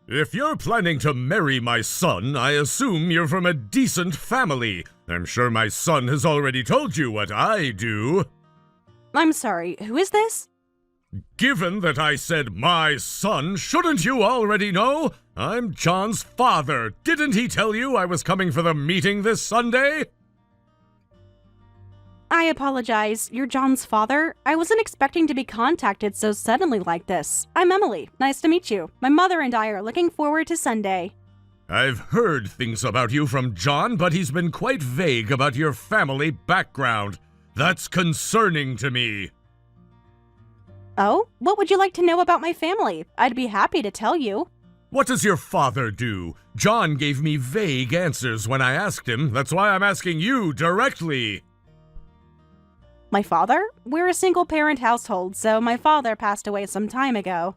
If you're planning to marry my son, I assume you're from a decent family. I'm sure my son has already told you what I do. I'm sorry, who is this? Given that I said my son, shouldn't you already know? I'm John's father. Didn't he tell you I was coming for the meeting this Sunday? I apologize. You're John's father? I wasn't expecting to be contacted so suddenly like this. I'm Emily. Nice to meet you. My mother and I are looking forward to Sunday. I've heard things about you from John, but he's been quite vague about your family background. That's concerning to me. Oh? What would you like to know about my family? I'd be happy to tell you. What does your father do? John gave me vague answers when I asked him. That's why I'm asking you directly. My father? We're a single-parent household, so my father passed away some time ago.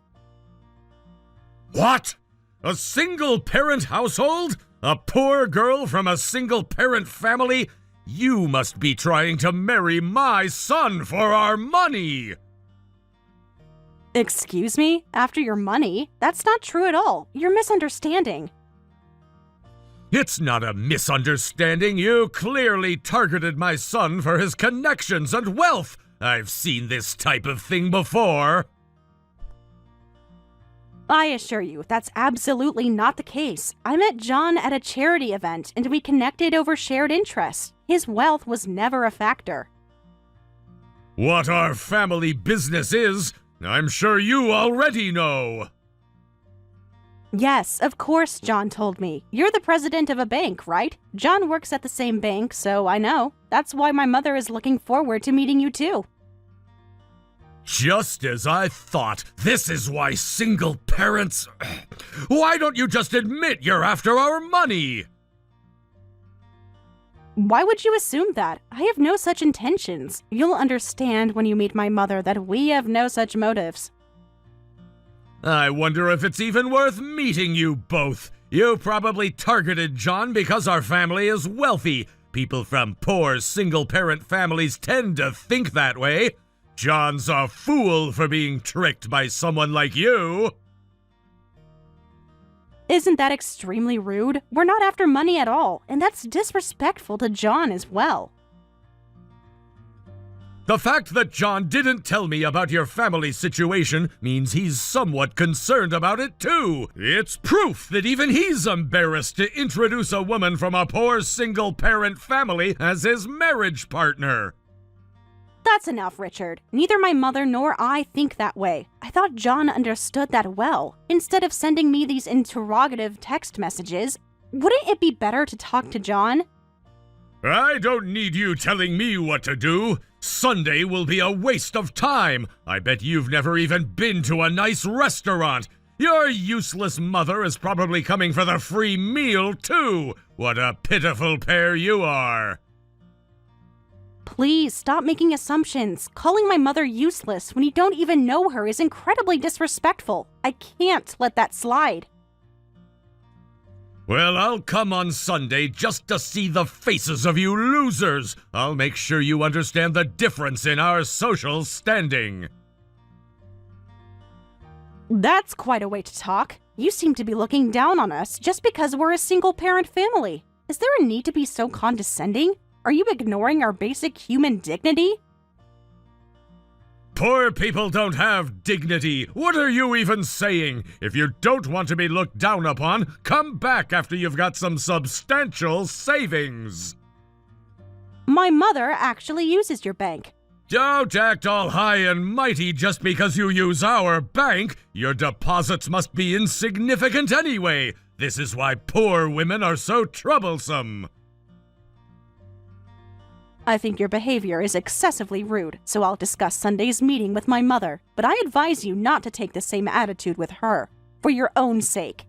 What? A single-parent household? A poor girl from a single-parent family? You must be trying to marry my son for our money! Excuse me? After your money? That's not true at all. You're misunderstanding. It's not a misunderstanding. You clearly targeted my son for his connections and wealth. I've seen this type of thing before. I assure you, that's absolutely not the case. I met John at a charity event, and we connected over shared interests. His wealth was never a factor. What our family business is, I'm sure you already know. Yes, of course, John told me. You're the president of a bank, right? John works at the same bank, so I know. That's why my mother is looking forward to meeting you too. Just as I thought. This is why single parents... Why don't you just admit you're after our money? Why would you assume that? I have no such intentions. You'll understand when you meet my mother that we have no such motives. I wonder if it's even worth meeting you both. You probably targeted John because our family is wealthy. People from poor single-parent families tend to think that way. John's a fool for being tricked by someone like you. Isn't that extremely rude? We're not after money at all, and that's disrespectful to John as well. The fact that John didn't tell me about your family situation means he's somewhat concerned about it too. It's proof that even he's embarrassed to introduce a woman from a poor single-parent family as his marriage partner. That's enough, Richard. Neither my mother nor I think that way. I thought John understood that well. Instead of sending me these interrogative text messages, wouldn't it be better to talk to John? I don't need you telling me what to do. Sunday will be a waste of time. I bet you've never even been to a nice restaurant. Your useless mother is probably coming for the free meal, too. What a pitiful pair you are. Please stop making assumptions. Calling my mother useless when you don't even know her is incredibly disrespectful. I can't let that slide. Well, I'll come on Sunday just to see the faces of you losers. I'll make sure you understand the difference in our social standing. That's quite a way to talk. You seem to be looking down on us just because we're a single-parent family. Is there a need to be so condescending? Are you ignoring our basic human dignity? Poor people don't have dignity. What are you even saying? If you don't want to be looked down upon, come back after you've got some substantial savings. My mother actually uses your bank. Don't act all high and mighty just because you use our bank. Your deposits must be insignificant anyway. This is why poor women are so troublesome. I think your behavior is excessively rude, so I'll discuss Sunday's meeting with my mother, but I advise you not to take the same attitude with her, for your own sake.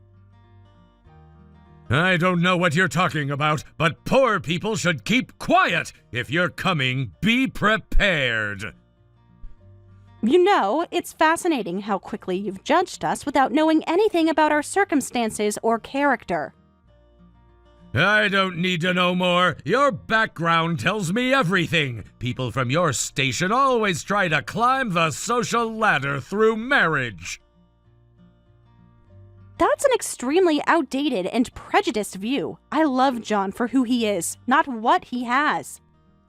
I don't know what you're talking about, but poor people should keep quiet. If you're coming, be prepared. You know, it's fascinating how quickly you've judged us without knowing anything about our circumstances or character. I don't need to know more. Your background tells me everything. People from your station always try to climb the social ladder through marriage. That's an extremely outdated and prejudiced view. I love John for who he is, not what he has.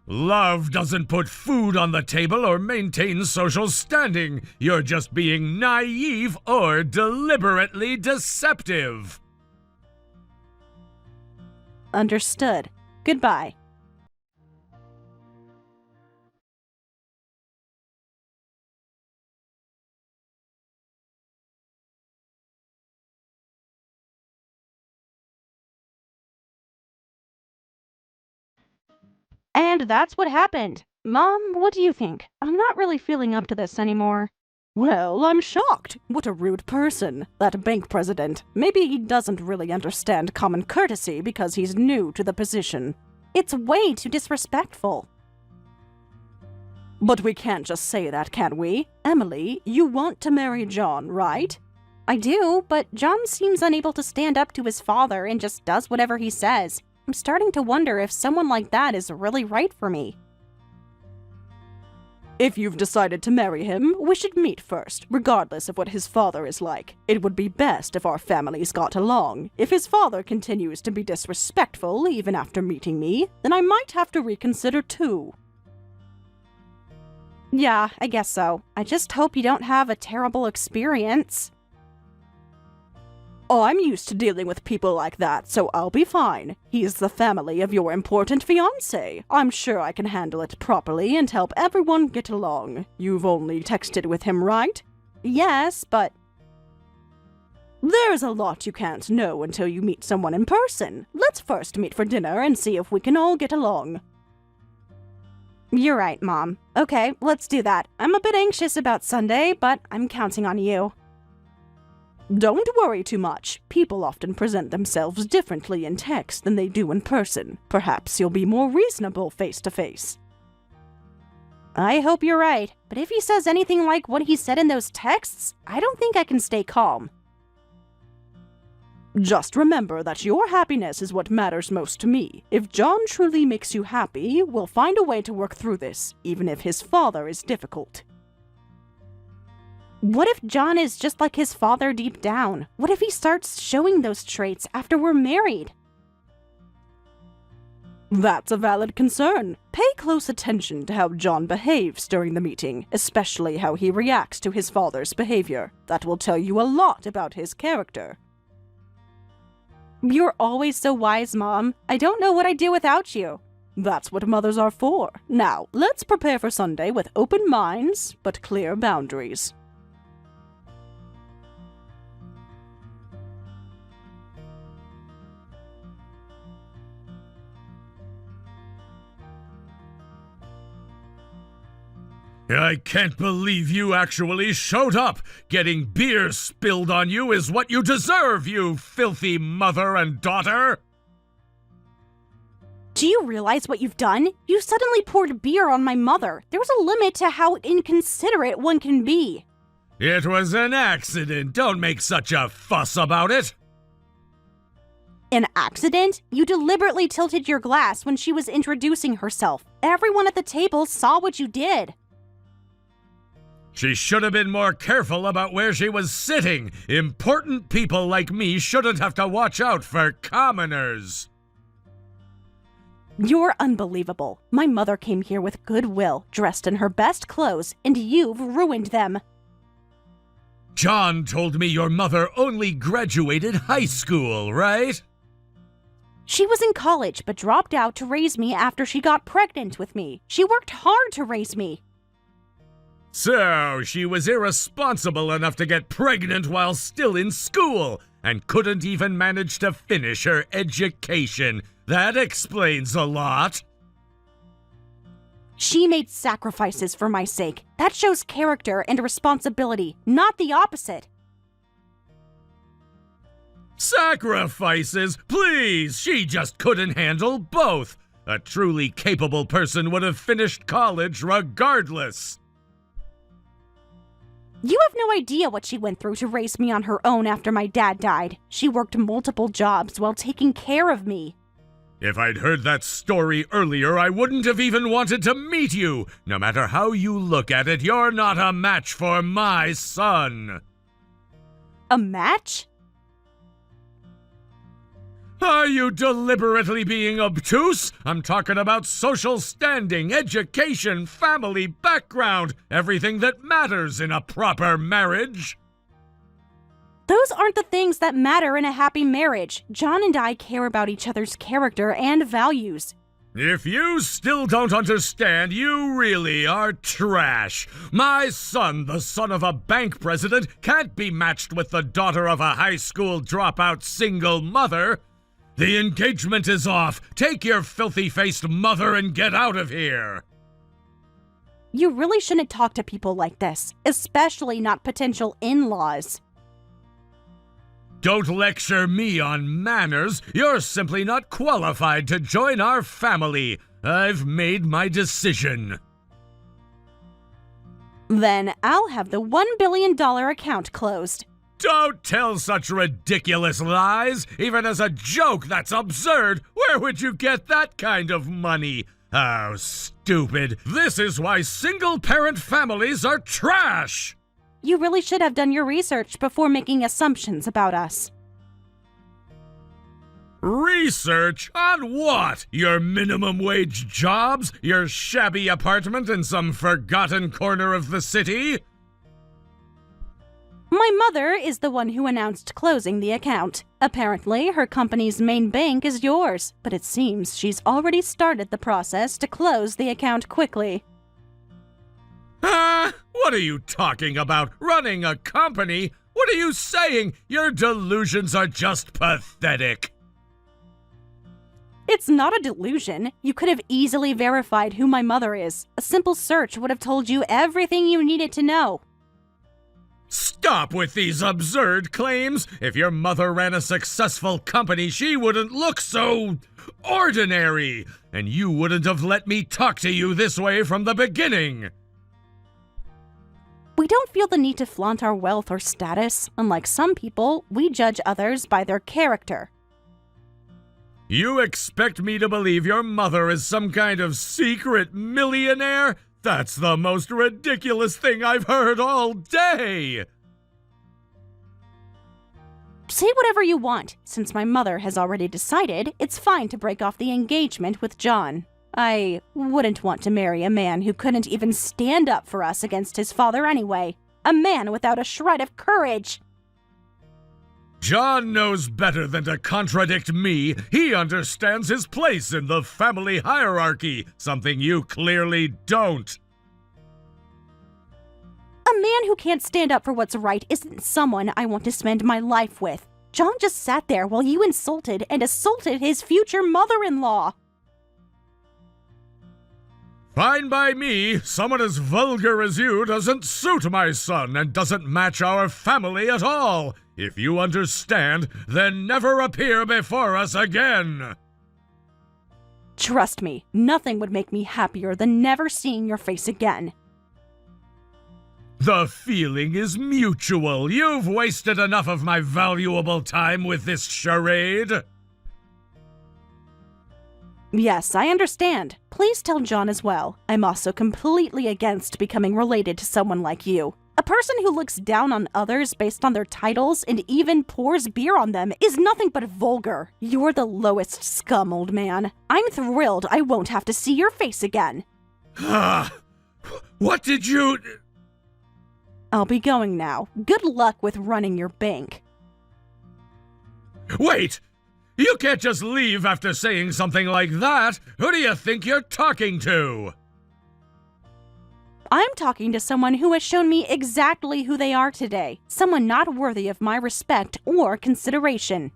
Love doesn't put food on the table or maintain social standing. You're just being naive or deliberately deceptive. Understood. Goodbye. And that's what happened. Mom, what do you think? I'm not really feeling up to this anymore. Well, I'm shocked. What a rude person. That bank president. Maybe he doesn't really understand common courtesy because he's new to the position. It's way too disrespectful. But we can't just say that, can we? Emily, you want to marry John, right? I do, but John seems unable to stand up to his father and just does whatever he says. I'm starting to wonder if someone like that is really right for me. If you've decided to marry him, we should meet first, regardless of what his father is like. It would be best if our families got along. If his father continues to be disrespectful even after meeting me, then I might have to reconsider too. Yeah, I guess so. I just hope you don't have a terrible experience. I'm used to dealing with people like that, so I'll be fine. He's the family of your important fiancé. I'm sure I can handle it properly and help everyone get along. You've only texted with him, right? Yes, but... There's a lot you can't know until you meet someone in person. Let's first meet for dinner and see if we can all get along. You're right, Mom. Okay, let's do that. I'm a bit anxious about Sunday, but I'm counting on you. Don't worry too much. People often present themselves differently in text than they do in person. Perhaps you'll be more reasonable face-to-face. I hope you're right, but if he says anything like what he said in those texts, I don't think I can stay calm. Just remember that your happiness is what matters most to me. If John truly makes you happy, we'll find a way to work through this, even if his father is difficult. What if John is just like his father deep down? What if he starts showing those traits after we're married? That's a valid concern. Pay close attention to how John behaves during the meeting, especially how he reacts to his father's behavior. That will tell you a lot about his character. You're always so wise, Mom. I don't know what I'd do without you. That's what mothers are for. Now, let's prepare for Sunday with open minds, but clear boundaries. I can't believe you actually showed up. Getting beer spilled on you is what you deserve, you filthy mother and daughter. Do you realize what you've done? You suddenly poured beer on my mother. There's a limit to how inconsiderate one can be. It was an accident. Don't make such a fuss about it. An accident? You deliberately tilted your glass when she was introducing herself. Everyone at the table saw what you did. She should have been more careful about where she was sitting. Important people like me shouldn't have to watch out for commoners. You're unbelievable. My mother came here with goodwill, dressed in her best clothes, and you've ruined them. John told me your mother only graduated high school, right? She was in college, but dropped out to raise me after she got pregnant with me. She worked hard to raise me. So, she was irresponsible enough to get pregnant while still in school, and couldn't even manage to finish her education. That explains a lot. She made sacrifices for my sake. That shows character and responsibility, not the opposite. Sacrifices? Please, she just couldn't handle both. A truly capable person would have finished college regardless. You have no idea what she went through to raise me on her own after my dad died. She worked multiple jobs while taking care of me. If I'd heard that story earlier, I wouldn't have even wanted to meet you. No matter how you look at it, you're not a match for my son. A match? Are you deliberately being obtuse? I'm talking about social standing, education, family, background, everything that matters in a proper marriage. Those aren't the things that matter in a happy marriage. John and I care about each other's character and values. If you still don't understand, you really are trash. My son, the son of a bank president, can't be matched with the daughter of a high school dropout single mother. The engagement is off. Take your filthy-faced mother and get out of here. You really shouldn't talk to people like this, especially not potential in-laws. Don't lecture me on manners. You're simply not qualified to join our family. I've made my decision. Then I'll have the $1 billion account closed. Don't tell such ridiculous lies. Even as a joke, that's absurd. Where would you get that kind of money? How stupid. This is why single-parent families are trash. You really should have done your research before making assumptions about us. Research? On what? Your minimum wage jobs? Your shabby apartment in some forgotten corner of the city? My mother is the one who announced closing the account. Apparently, her company's main bank is yours, but it seems she's already started the process to close the account quickly. What are you talking about? Running a company? What are you saying? Your delusions are just pathetic. It's not a delusion. You could have easily verified who my mother is. A simple search would have told you everything you needed to know. Stop with these absurd claims. If your mother ran a successful company, she wouldn't look so ordinary. And you wouldn't have let me talk to you this way from the beginning. We don't feel the need to flaunt our wealth or status. Unlike some people, we judge others by their character. You expect me to believe your mother is some kind of secret millionaire? That's the most ridiculous thing I've heard all day! Say whatever you want. Since my mother has already decided, it's fine to break off the engagement with John. I wouldn't want to marry a man who couldn't even stand up for us against his father anyway. A man without a shred of courage. John knows better than to contradict me. He understands his place in the family hierarchy, something you clearly don't. A man who can't stand up for what's right isn't someone I want to spend my life with. John just sat there while you insulted and assaulted his future mother-in-law. Fine by me. Someone as vulgar as you doesn't suit my son and doesn't match our family at all. If you understand, then never appear before us again. Trust me, nothing would make me happier than never seeing your face again. The feeling is mutual. You've wasted enough of my valuable time with this charade. Yes, I understand. Please tell John as well. I'm also completely against becoming related to someone like you. A person who looks down on others based on their titles and even pours beer on them is nothing but vulgar. You're the lowest scum, old man. I'm thrilled I won't have to see your face again. What did you... I'll be going now. Good luck with running your bank. Wait! You can't just leave after saying something like that! Who do you think you're talking to? I'm talking to someone who has shown me exactly who they are today. Someone not worthy of my respect or consideration.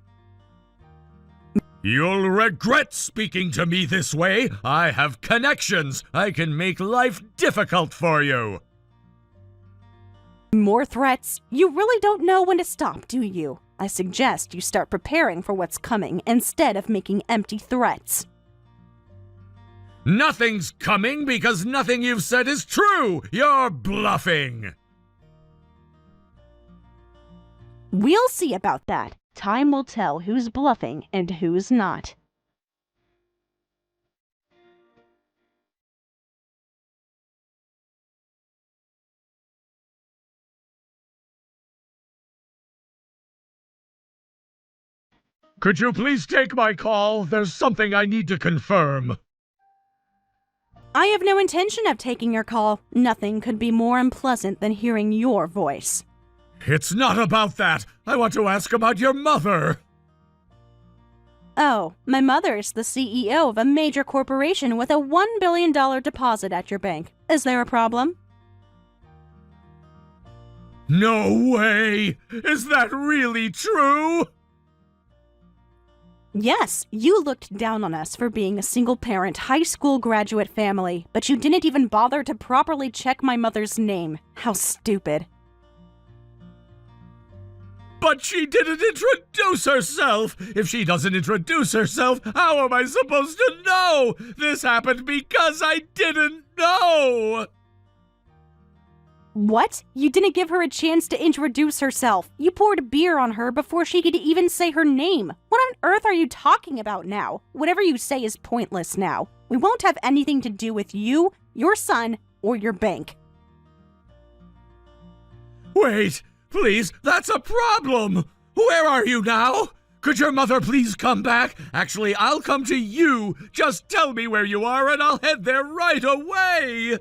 You'll regret speaking to me this way. I have connections. I can make life difficult for you. More threats? You really don't know when to stop, do you? I suggest you start preparing for what's coming instead of making empty threats. Nothing's coming because nothing you've said is true! You're bluffing! We'll see about that. Time will tell who's bluffing and who's not. Could you please take my call? There's something I need to confirm. I have no intention of taking your call. Nothing could be more unpleasant than hearing your voice. It's not about that. I want to ask about your mother. Oh, my mother is the CEO of a major corporation with a $1 billion deposit at your bank. Is there a problem? No way! Is that really true? Yes, you looked down on us for being a single-parent, high school graduate family, but you didn't even bother to properly check my mother's name. How stupid. But she didn't introduce herself! If she doesn't introduce herself, how am I supposed to know? This happened because I didn't know! What? You didn't give her a chance to introduce herself. You poured beer on her before she could even say her name. What on earth are you talking about now? Whatever you say is pointless now. We won't have anything to do with you, your son, or your bank. Wait, please, that's a problem! Where are you now? Could your mother please come back? Actually, I'll come to you. Just tell me where you are and I'll head there right away!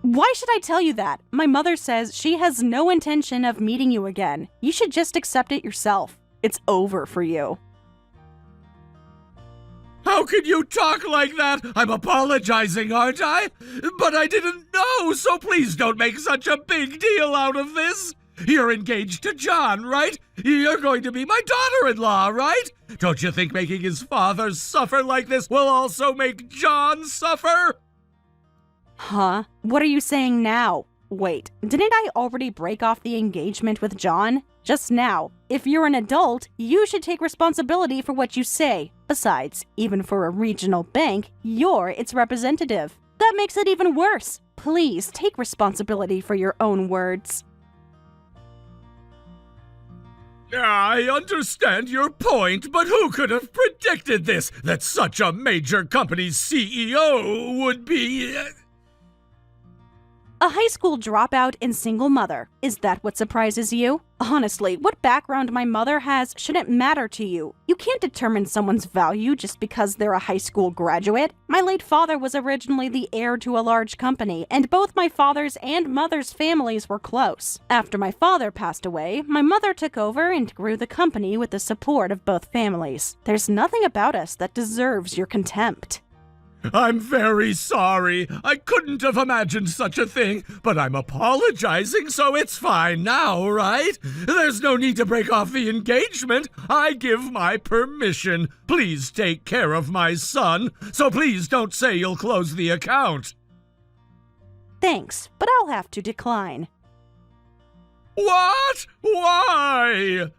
Why should I tell you that? My mother says she has no intention of meeting you again. You should just accept it yourself. It's over for you. How can you talk like that? I'm apologizing, aren't I? But I didn't know, so please don't make such a big deal out of this. You're engaged to John, right? You're going to be my daughter-in-law, right? Don't you think making his father suffer like this will also make John suffer? Huh? What are you saying now? Wait, didn't I already break off the engagement with John? Just now. If you're an adult, you should take responsibility for what you say. Besides, even for a regional bank, you're its representative. That makes it even worse. Please take responsibility for your own words. I understand your point, but who could have predicted this? That such a major company's CEO would be... A high school dropout and single mother. Is that what surprises you? Honestly, what background my mother has shouldn't matter to you. You can't determine someone's value just because they're a high school graduate. My late father was originally the heir to a large company, and both my father's and mother's families were close. After my father passed away, my mother took over and grew the company with the support of both families. There's nothing about us that deserves your contempt. I'm very sorry. I couldn't have imagined such a thing, but I'm apologizing, so it's fine now, right? There's no need to break off the engagement. I give my permission. Please take care of my son, so please don't say you'll close the account. Thanks, but I'll have to decline. What? Why?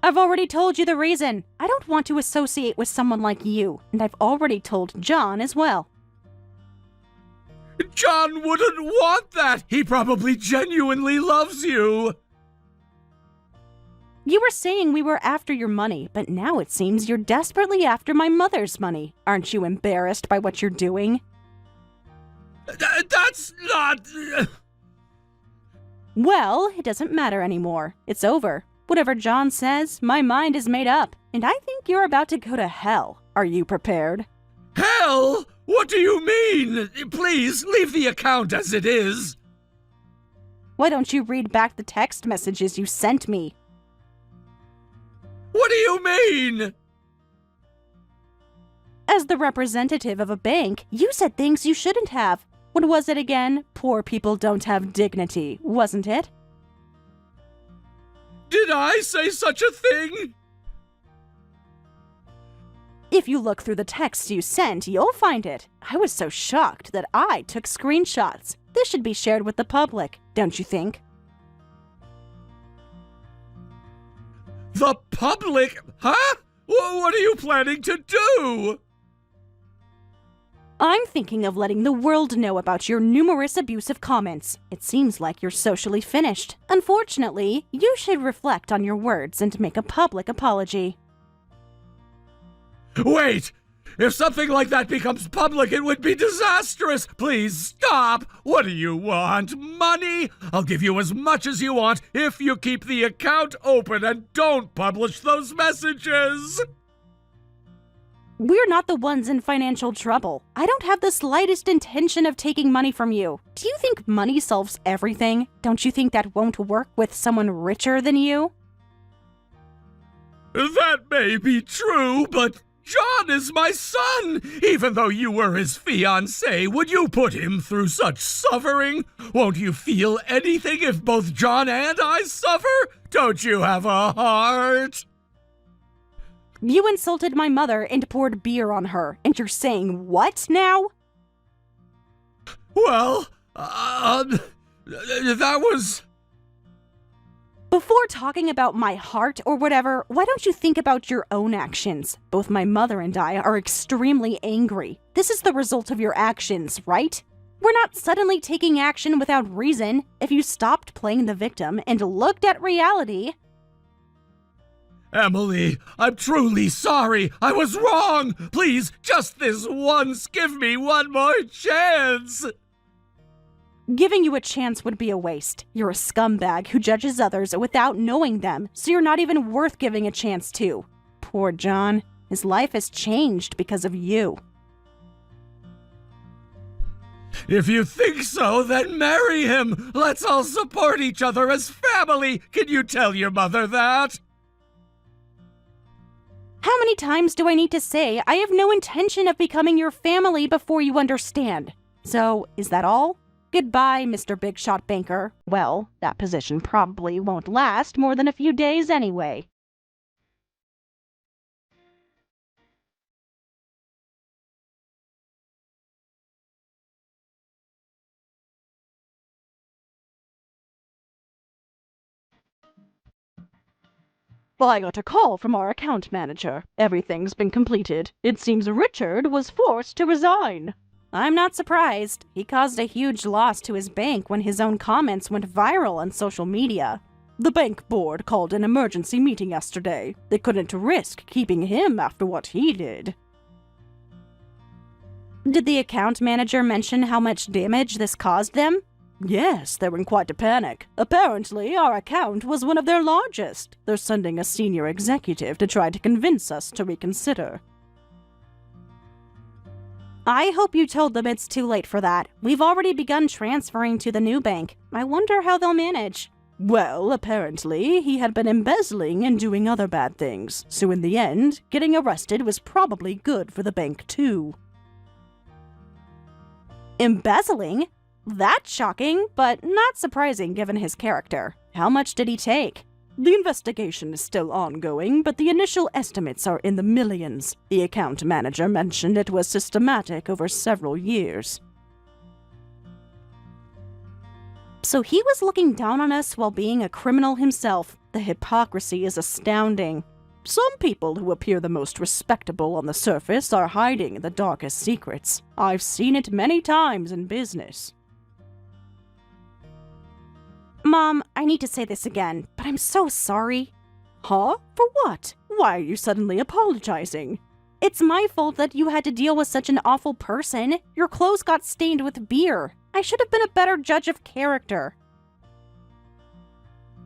I've already told you the reason. I don't want to associate with someone like you, and I've already told John as well. John wouldn't want that! He probably genuinely loves you! You were saying we were after your money, but now it seems you're desperately after my mother's money. Aren't you embarrassed by what you're doing? That's not... Well, it doesn't matter anymore. It's over. Whatever John says, my mind is made up, and I think you're about to go to hell. Are you prepared? Hell? What do you mean? Please, leave the account as it is. Why don't you read back the text messages you sent me? What do you mean? As the representative of a bank, you said things you shouldn't have. What was it again? Poor people don't have dignity, wasn't it? Did I say such a thing? If you look through the texts you sent, you'll find it. I was so shocked that I took screenshots. This should be shared with the public, don't you think? The public? Huh? What are you planning to do? I'm thinking of letting the world know about your numerous abusive comments. It seems like you're socially finished. Unfortunately, you should reflect on your words and make a public apology. Wait! If something like that becomes public, it would be disastrous. Please stop. What do you want? Money? I'll give you as much as you want if you keep the account open and don't publish those messages. We're not the ones in financial trouble. I don't have the slightest intention of taking money from you. Do you think money solves everything? Don't you think that won't work with someone richer than you? That may be true, but John is my son. Even though you were his fiancé, would you put him through such suffering? Won't you feel anything if both John and I suffer? Don't you have a heart? You insulted my mother and poured beer on her, and you're saying what now? Well, that was... Before talking about my heart or whatever, why don't you think about your own actions? Both my mother and I are extremely angry. This is the result of your actions, right? We're not suddenly taking action without reason. If you stopped playing the victim and looked at reality... Emily, I'm truly sorry. I was wrong. Please, just this once, give me one more chance. Giving you a chance would be a waste. You're a scumbag who judges others without knowing them, so you're not even worth giving a chance to. Poor John. His life has changed because of you. If you think so, then marry him. Let's all support each other as family. Can you tell your mother that? How many times do I need to say I have no intention of becoming your family before you understand? So, is that all? Goodbye, Mr. Big Shot Banker. Well, that position probably won't last more than a few days anyway. I got a call from our account manager. Everything's been completed. It seems Richard was forced to resign. I'm not surprised. He caused a huge loss to his bank when his own comments went viral on social media. The bank board called an emergency meeting yesterday. They couldn't risk keeping him after what he did. Did the account manager mention how much damage this caused them? Yes, they were in quite a panic. Apparently, our account was one of their largest. They're sending a senior executive to try to convince us to reconsider. I hope you told them it's too late for that. We've already begun transferring to the new bank. I wonder how they'll manage. Well, apparently, he had been embezzling and doing other bad things. So in the end, getting arrested was probably good for the bank too. Embezzling? That's shocking, but not surprising given his character. How much did he take? The investigation is still ongoing, but the initial estimates are in the millions. The account manager mentioned it was systematic over several years. So he was looking down on us while being a criminal himself. The hypocrisy is astounding. Some people who appear the most respectable on the surface are hiding the darkest secrets. I've seen it many times in business. Mom, I need to say this again, but I'm so sorry. Huh? For what? Why are you suddenly apologizing? It's my fault that you had to deal with such an awful person. Your clothes got stained with beer. I should have been a better judge of character.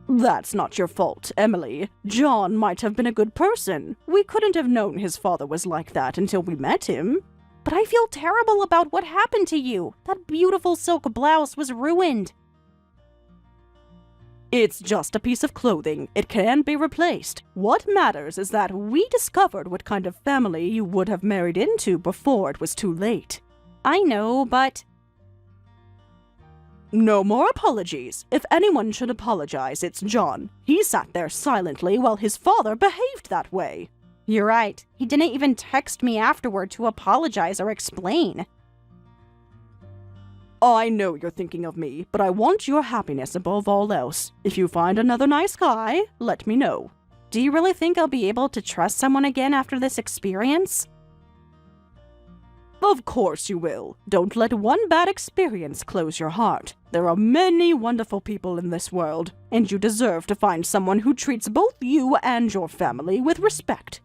That's not your fault, Emily. John might have been a good person. We couldn't have known his father was like that until we met him. But I feel terrible about what happened to you. That beautiful silk blouse was ruined. It's just a piece of clothing. It can be replaced. What matters is that we discovered what kind of family you would have married into before it was too late. I know, but... No more apologies. If anyone should apologize, it's John. He sat there silently while his father behaved that way. You're right. He didn't even text me afterward to apologize or explain. I know you're thinking of me, but I want your happiness above all else. If you find another nice guy, let me know. Do you really think I'll be able to trust someone again after this experience? Of course you will. Don't let one bad experience close your heart. There are many wonderful people in this world, and you deserve to find someone who treats both you and your family with respect.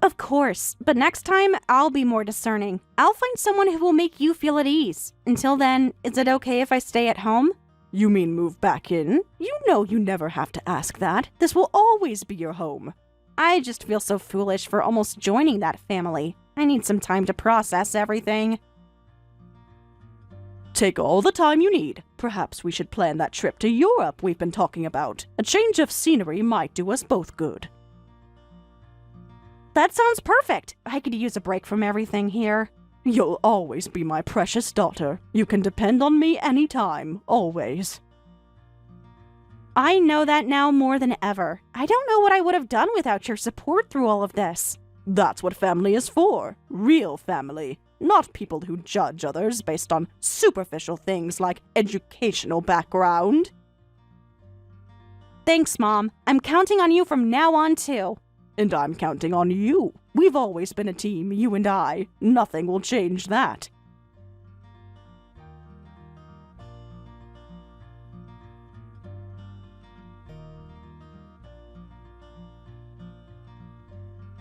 Of course, but next time, I'll be more discerning. I'll find someone who will make you feel at ease. Until then, is it okay if I stay at home? You mean move back in? You know you never have to ask that. This will always be your home. I just feel so foolish for almost joining that family. I need some time to process everything. Take all the time you need. Perhaps we should plan that trip to Europe we've been talking about. A change of scenery might do us both good. That sounds perfect. I could use a break from everything here. You'll always be my precious daughter. You can depend on me anytime, always. I know that now more than ever. I don't know what I would have done without your support through all of this. That's what family is for. Real family. Not people who judge others based on superficial things like educational background. Thanks, Mom. I'm counting on you from now on, too. And I'm counting on you. We've always been a team, you and I. Nothing will change that.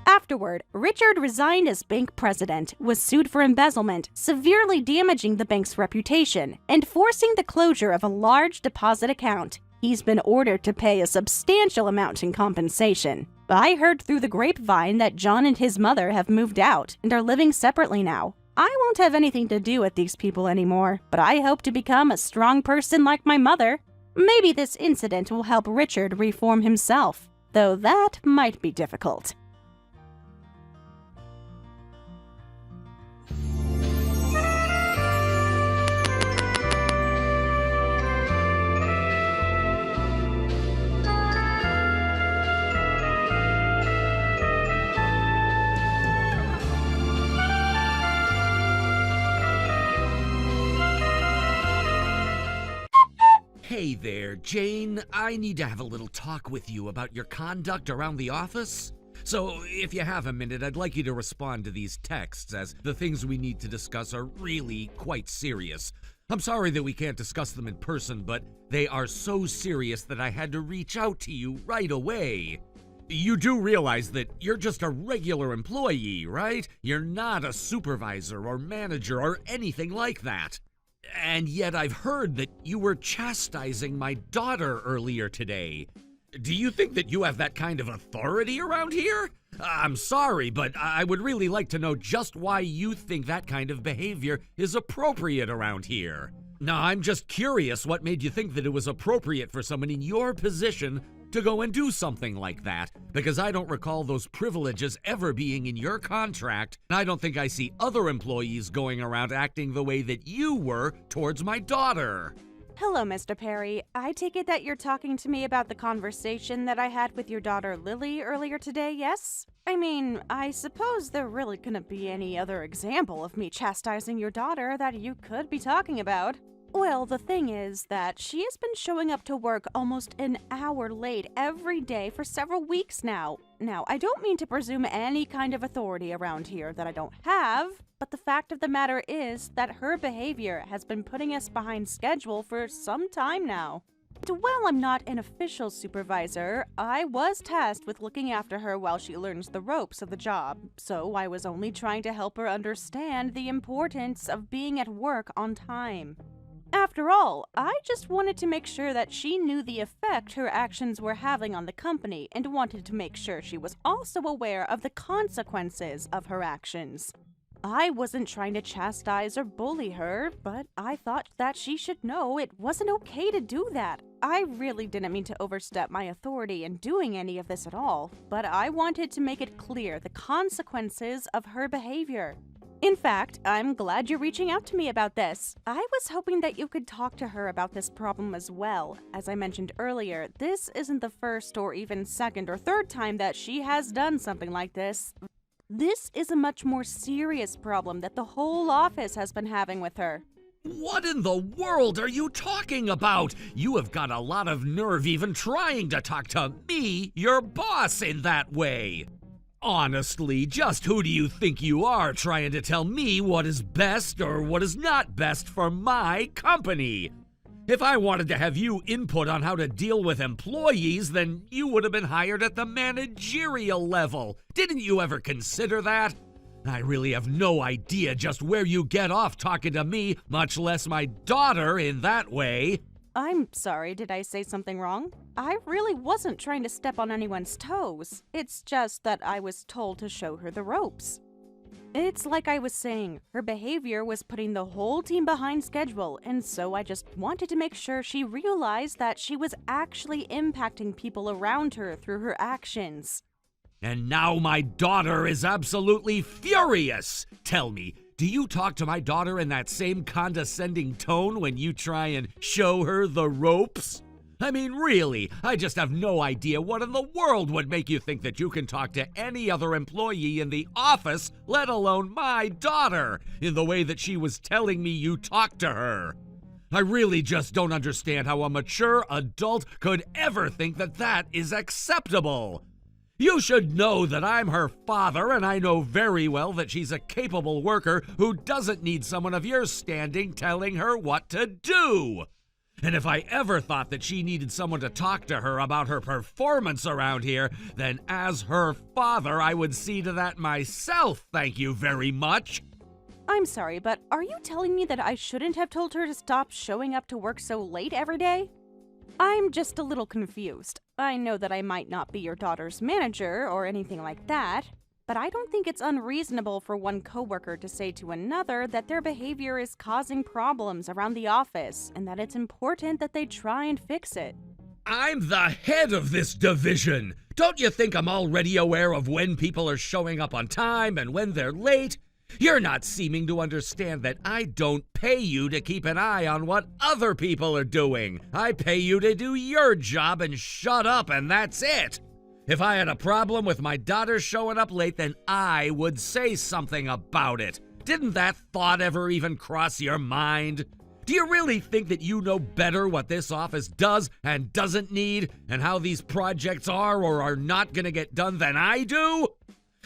Afterward, Richard resigned as bank president, was sued for embezzlement, severely damaging the bank's reputation, and forcing the closure of a large deposit account. He's been ordered to pay a substantial amount in compensation. I heard through the grapevine that John and his mother have moved out and are living separately now. I won't have anything to do with these people anymore, but I hope to become a strong person like my mother. Maybe this incident will help Richard reform himself, though that might be difficult. Hey there, Jane. I need to have a little talk with you about your conduct around the office. So, if you have a minute, I'd like you to respond to these texts, as the things we need to discuss are really quite serious. I'm sorry that we can't discuss them in person, but they are so serious that I had to reach out to you right away. You do realize that you're just a regular employee, right? You're not a supervisor or manager or anything like that. And yet I've heard that you were chastising my daughter earlier today. Do you think that you have that kind of authority around here? I'm sorry, but I would really like to know just why you think that kind of behavior is appropriate around here. Now, I'm just curious what made you think that it was appropriate for someone in your position to go and do something like that, because I don't recall those privileges ever being in your contract, and I don't think I see other employees going around acting the way that you were towards my daughter. Hello, Mr. Perry. I take it that you're talking to me about the conversation that I had with your daughter Lily earlier today, yes? I mean, I suppose there really couldn't be any other example of me chastising your daughter that you could be talking about. Well, the thing is that she has been showing up to work almost an hour late every day for several weeks now. Now, I don't mean to presume any kind of authority around here that I don't have, but the fact of the matter is that her behavior has been putting us behind schedule for some time now. While I'm not an official supervisor, I was tasked with looking after her while she learns the ropes of the job, so I was only trying to help her understand the importance of being at work on time. After all, I just wanted to make sure that she knew the effect her actions were having on the company and wanted to make sure she was also aware of the consequences of her actions. I wasn't trying to chastise or bully her, but I thought that she should know it wasn't okay to do that. I really didn't mean to overstep my authority in doing any of this at all, but I wanted to make it clear the consequences of her behavior. In fact, I'm glad you're reaching out to me about this. I was hoping that you could talk to her about this problem as well. As I mentioned earlier, this isn't the first or even second or third time that she has done something like this. This is a much more serious problem that the whole office has been having with her. What in the world are you talking about? You have got a lot of nerve even trying to talk to me, your boss, in that way. Honestly, just who do you think you are trying to tell me what is best or what is not best for my company? If I wanted to have you input on how to deal with employees, then you would have been hired at the managerial level. Didn't you ever consider that? I really have no idea just where you get off talking to me, much less my daughter, in that way. I'm sorry, did I say something wrong? I really wasn't trying to step on anyone's toes. It's just that I was told to show her the ropes. It's like I was saying, her behavior was putting the whole team behind schedule, and so I just wanted to make sure she realized that she was actually impacting people around her through her actions. And now my daughter is absolutely furious! Tell me, do you talk to my daughter in that same condescending tone when you try and show her the ropes? I mean, really, I just have no idea what in the world would make you think that you can talk to any other employee in the office, let alone my daughter, in the way that she was telling me you talked to her. I really just don't understand how a mature adult could ever think that that is acceptable. You should know that I'm her father, and I know very well that she's a capable worker who doesn't need someone of your standing telling her what to do. And if I ever thought that she needed someone to talk to her about her performance around here, then as her father, I would see to that myself, thank you very much. I'm sorry, but are you telling me that I shouldn't have told her to stop showing up to work so late every day? I'm just a little confused. I know that I might not be your daughter's manager or anything like that, but I don't think it's unreasonable for one coworker to say to another that their behavior is causing problems around the office and that it's important that they try and fix it. I'm the head of this division. Don't you think I'm already aware of when people are showing up on time and when they're late? You're not seeming to understand that I don't pay you to keep an eye on what other people are doing. I pay you to do your job and shut up, and that's it. If I had a problem with my daughter showing up late, then I would say something about it. Didn't that thought ever even cross your mind? Do you really think that you know better what this office does and doesn't need, and how these projects are or are not going to get done than I do?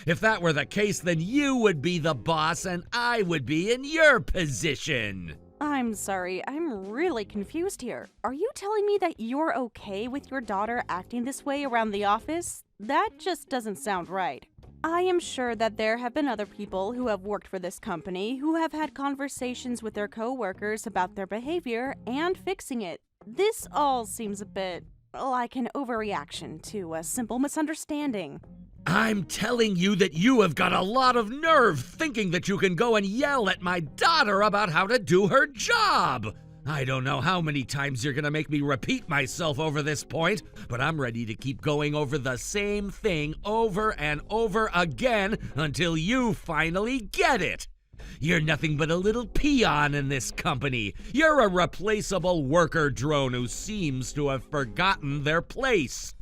If that were the case, then you would be the boss and I would be in your position. I'm sorry, I'm really confused here. Are you telling me that you're okay with your daughter acting this way around the office? That just doesn't sound right. I am sure that there have been other people who have worked for this company who have had conversations with their coworkers about their behavior and fixing it. This all seems a bit like an overreaction to a simple misunderstanding. I'm telling you that you have got a lot of nerve thinking that you can go and yell at my daughter about how to do her job. I don't know how many times you're gonna make me repeat myself over this point, but I'm ready to keep going over the same thing over and over again until you finally get it. You're nothing but a little peon in this company. You're a replaceable worker drone who seems to have forgotten their place.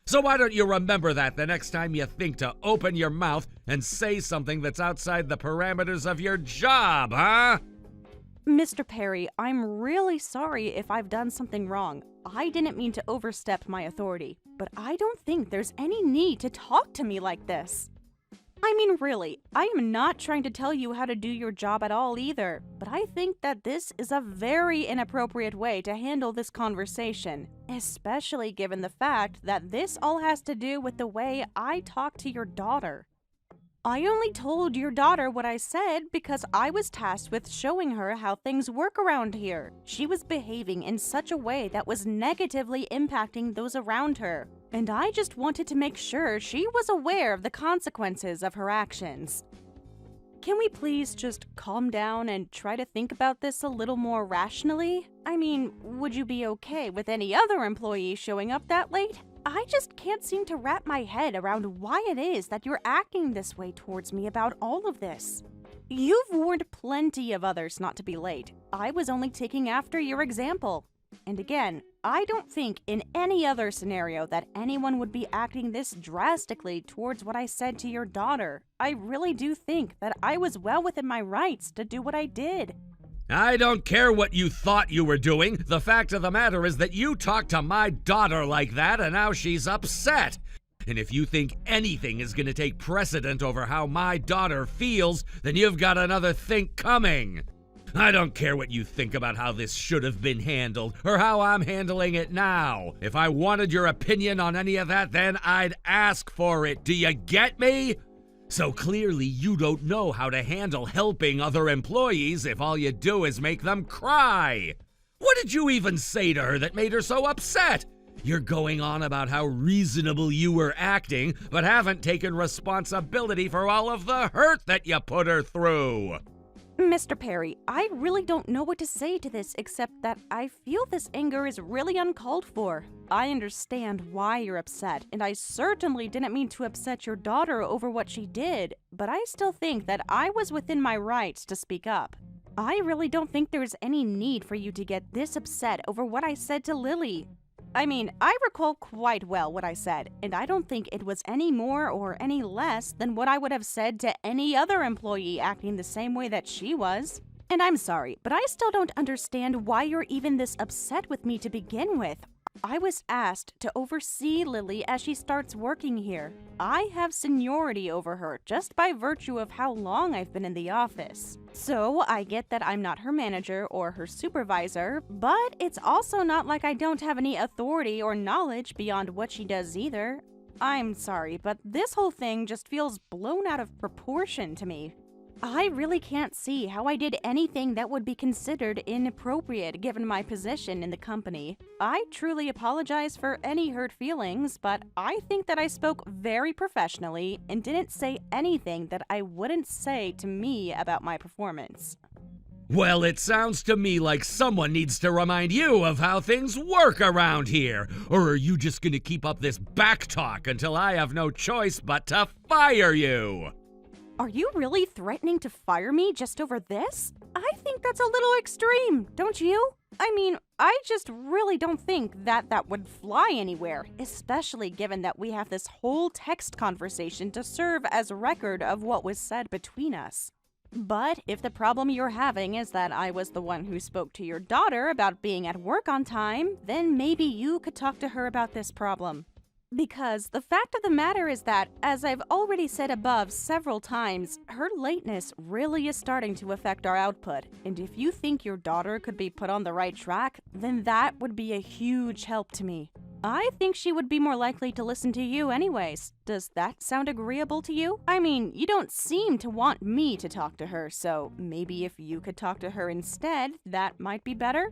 So why don't you remember that the next time you think to open your mouth and say something that's outside the parameters of your job, huh? Mr. Perry, I'm really sorry if I've done something wrong. I didn't mean to overstep my authority, but I don't think there's any need to talk to me like this. I mean, really, I am not trying to tell you how to do your job at all either, but I think that this is a very inappropriate way to handle this conversation, especially given the fact that this all has to do with the way I talk to your daughter. I only told your daughter what I said because I was tasked with showing her how things work around here. She was behaving in such a way that was negatively impacting those around her, and I just wanted to make sure she was aware of the consequences of her actions. Can we please just calm down and try to think about this a little more rationally? I mean, would you be okay with any other employee showing up that late? I just can't seem to wrap my head around why it is that you're acting this way towards me about all of this. You've warned plenty of others not to be late. I was only taking after your example. And again, I don't think in any other scenario that anyone would be acting this drastically towards what I said to your daughter. I really do think that I was well within my rights to do what I did. I don't care what you thought you were doing. The fact of the matter is that you talked to my daughter like that and now she's upset. And if you think anything is going to take precedent over how my daughter feels, then you've got another think coming. I don't care what you think about how this should have been handled, or how I'm handling it now. If I wanted your opinion on any of that, then I'd ask for it. Do you get me? So clearly you don't know how to handle helping other employees if all you do is make them cry. What did you even say to her that made her so upset? You're going on about how reasonable you were acting, but haven't taken responsibility for all of the hurt that you put her through. Mr. Perry, I really don't know what to say to this except that I feel this anger is really uncalled for. I understand why you're upset, and I certainly didn't mean to upset your daughter over what she did, but I still think that I was within my rights to speak up. I really don't think there's any need for you to get this upset over what I said to Lily. I mean, I recall quite well what I said, and I don't think it was any more or any less than what I would have said to any other employee acting the same way that she was. And I'm sorry, but I still don't understand why you're even this upset with me to begin with. I was asked to oversee Lily as she starts working here. I have seniority over her just by virtue of how long I've been in the office. So I get that I'm not her manager or her supervisor, but it's also not like I don't have any authority or knowledge beyond what she does either. I'm sorry, but this whole thing just feels blown out of proportion to me. I really can't see how I did anything that would be considered inappropriate given my position in the company. I truly apologize for any hurt feelings, but I think that I spoke very professionally and didn't say anything that I wouldn't say to me about my performance. Well, it sounds to me like someone needs to remind you of how things work around here. Or are you just gonna keep up this back talk until I have no choice but to fire you? Are you really threatening to fire me just over this? I think that's a little extreme, don't you? I mean, I just really don't think that would fly anywhere, especially given that we have this whole text conversation to serve as a record of what was said between us. But if the problem you're having is that I was the one who spoke to your daughter about being at work on time, then maybe you could talk to her about this problem. Because the fact of the matter is that, as I've already said above several times, her lateness really is starting to affect our output. And if you think your daughter could be put on the right track, then that would be a huge help to me. I think she would be more likely to listen to you anyways. Does that sound agreeable to you? I mean, you don't seem to want me to talk to her, so maybe if you could talk to her instead, that might be better?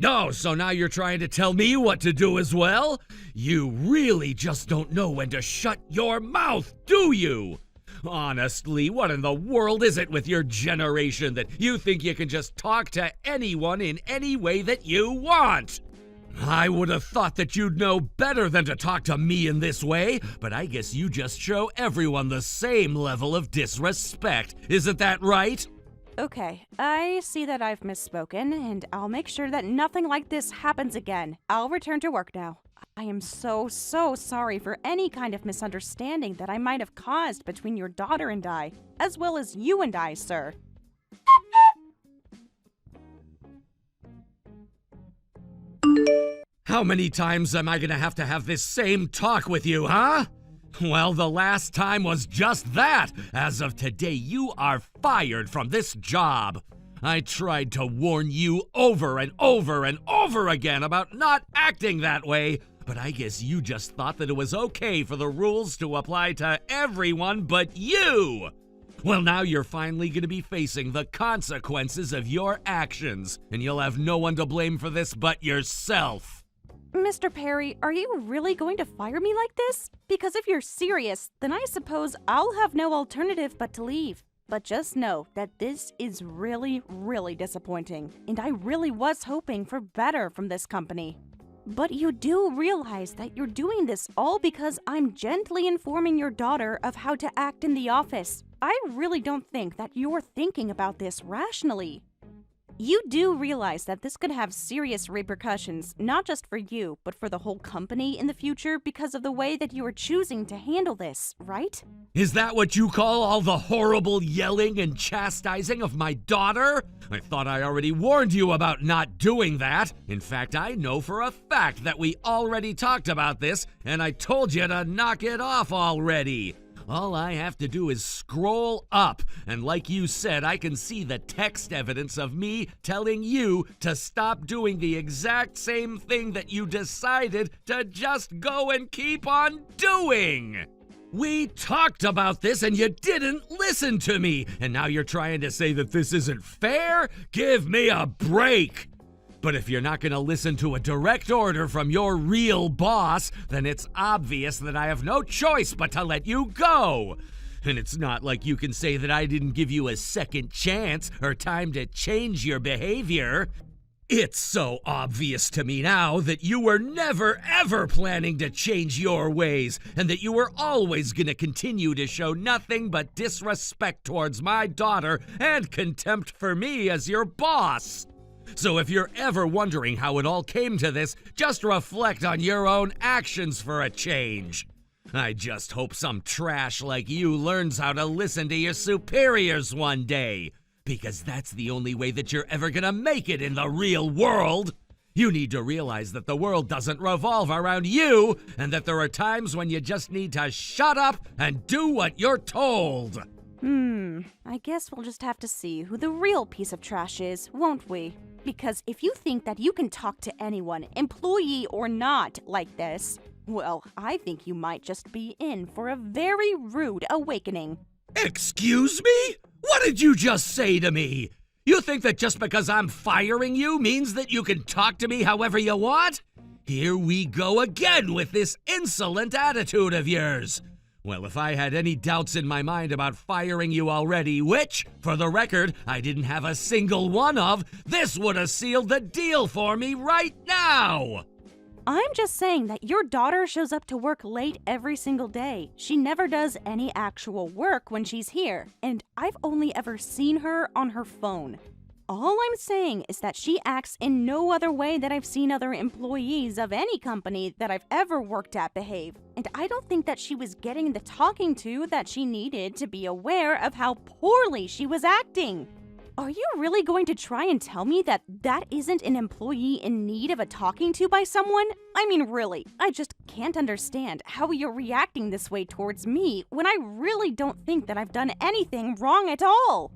Oh, so now you're trying to tell me what to do as well? You really just don't know when to shut your mouth, do you? Honestly, what in the world is it with your generation that you think you can just talk to anyone in any way that you want? I would have thought that you'd know better than to talk to me in this way, but I guess you just show everyone the same level of disrespect. Isn't that right? Okay, I see that I've misspoken, and I'll make sure that nothing like this happens again. I'll return to work now. I am so sorry for any kind of misunderstanding that I might have caused between your daughter and I, as well as you and I, sir. How many times am I gonna have to have this same talk with you, huh? Well, the last time was just that. As of today, you are fired from this job. I tried to warn you over and over and over again about not acting that way, but I guess you just thought that it was okay for the rules to apply to everyone but you. Well, now you're finally going to be facing the consequences of your actions, and you'll have no one to blame for this but yourself. Mr. Perry, are you really going to fire me like this? Because if you're serious, then I suppose I'll have no alternative but to leave. But just know that this is really disappointing, and I really was hoping for better from this company. But you do realize that you're doing this all because I'm gently informing your daughter of how to act in the office. I really don't think that you're thinking about this rationally. You do realize that this could have serious repercussions, not just for you, but for the whole company in the future because of the way that you are choosing to handle this, right? Is that what you call all the horrible yelling and chastising of my daughter? I thought I already warned you about not doing that. In fact, I know for a fact that we already talked about this, and I told you to knock it off already. All I have to do is scroll up, and like you said, I can see the text evidence of me telling you to stop doing the exact same thing that you decided to just go and keep on doing. We talked about this and you didn't listen to me, and now you're trying to say that this isn't fair? Give me a break! But if you're not going to listen to a direct order from your real boss, then it's obvious that I have no choice but to let you go. And it's not like you can say that I didn't give you a second chance or time to change your behavior. It's so obvious to me now that you were never ever planning to change your ways, and that you were always going to continue to show nothing but disrespect towards my daughter and contempt for me as your boss. So if you're ever wondering how it all came to this, just reflect on your own actions for a change. I just hope some trash like you learns how to listen to your superiors one day, because that's the only way that you're ever gonna make it in the real world. You need to realize that the world doesn't revolve around you, and that there are times when you just need to shut up and do what you're told. I guess we'll just have to see who the real piece of trash is, won't we? Because if you think that you can talk to anyone, employee or not, like this, well, I think you might just be in for a very rude awakening. Excuse me? What did you just say to me? You think that just because I'm firing you means that you can talk to me however you want? Here we go again with this insolent attitude of yours. Well, if I had any doubts in my mind about firing you already, which, for the record, I didn't have a single one of, this would have sealed the deal for me right now! I'm just saying that your daughter shows up to work late every single day. She never does any actual work when she's here, and I've only ever seen her on her phone. All I'm saying is that she acts in no other way that I've seen other employees of any company that I've ever worked at behave, and I don't think that she was getting the talking to that she needed to be aware of how poorly she was acting. Are you really going to try and tell me that that isn't an employee in need of a talking to by someone? I mean, really, I just can't understand how you're reacting this way towards me when I really don't think that I've done anything wrong at all.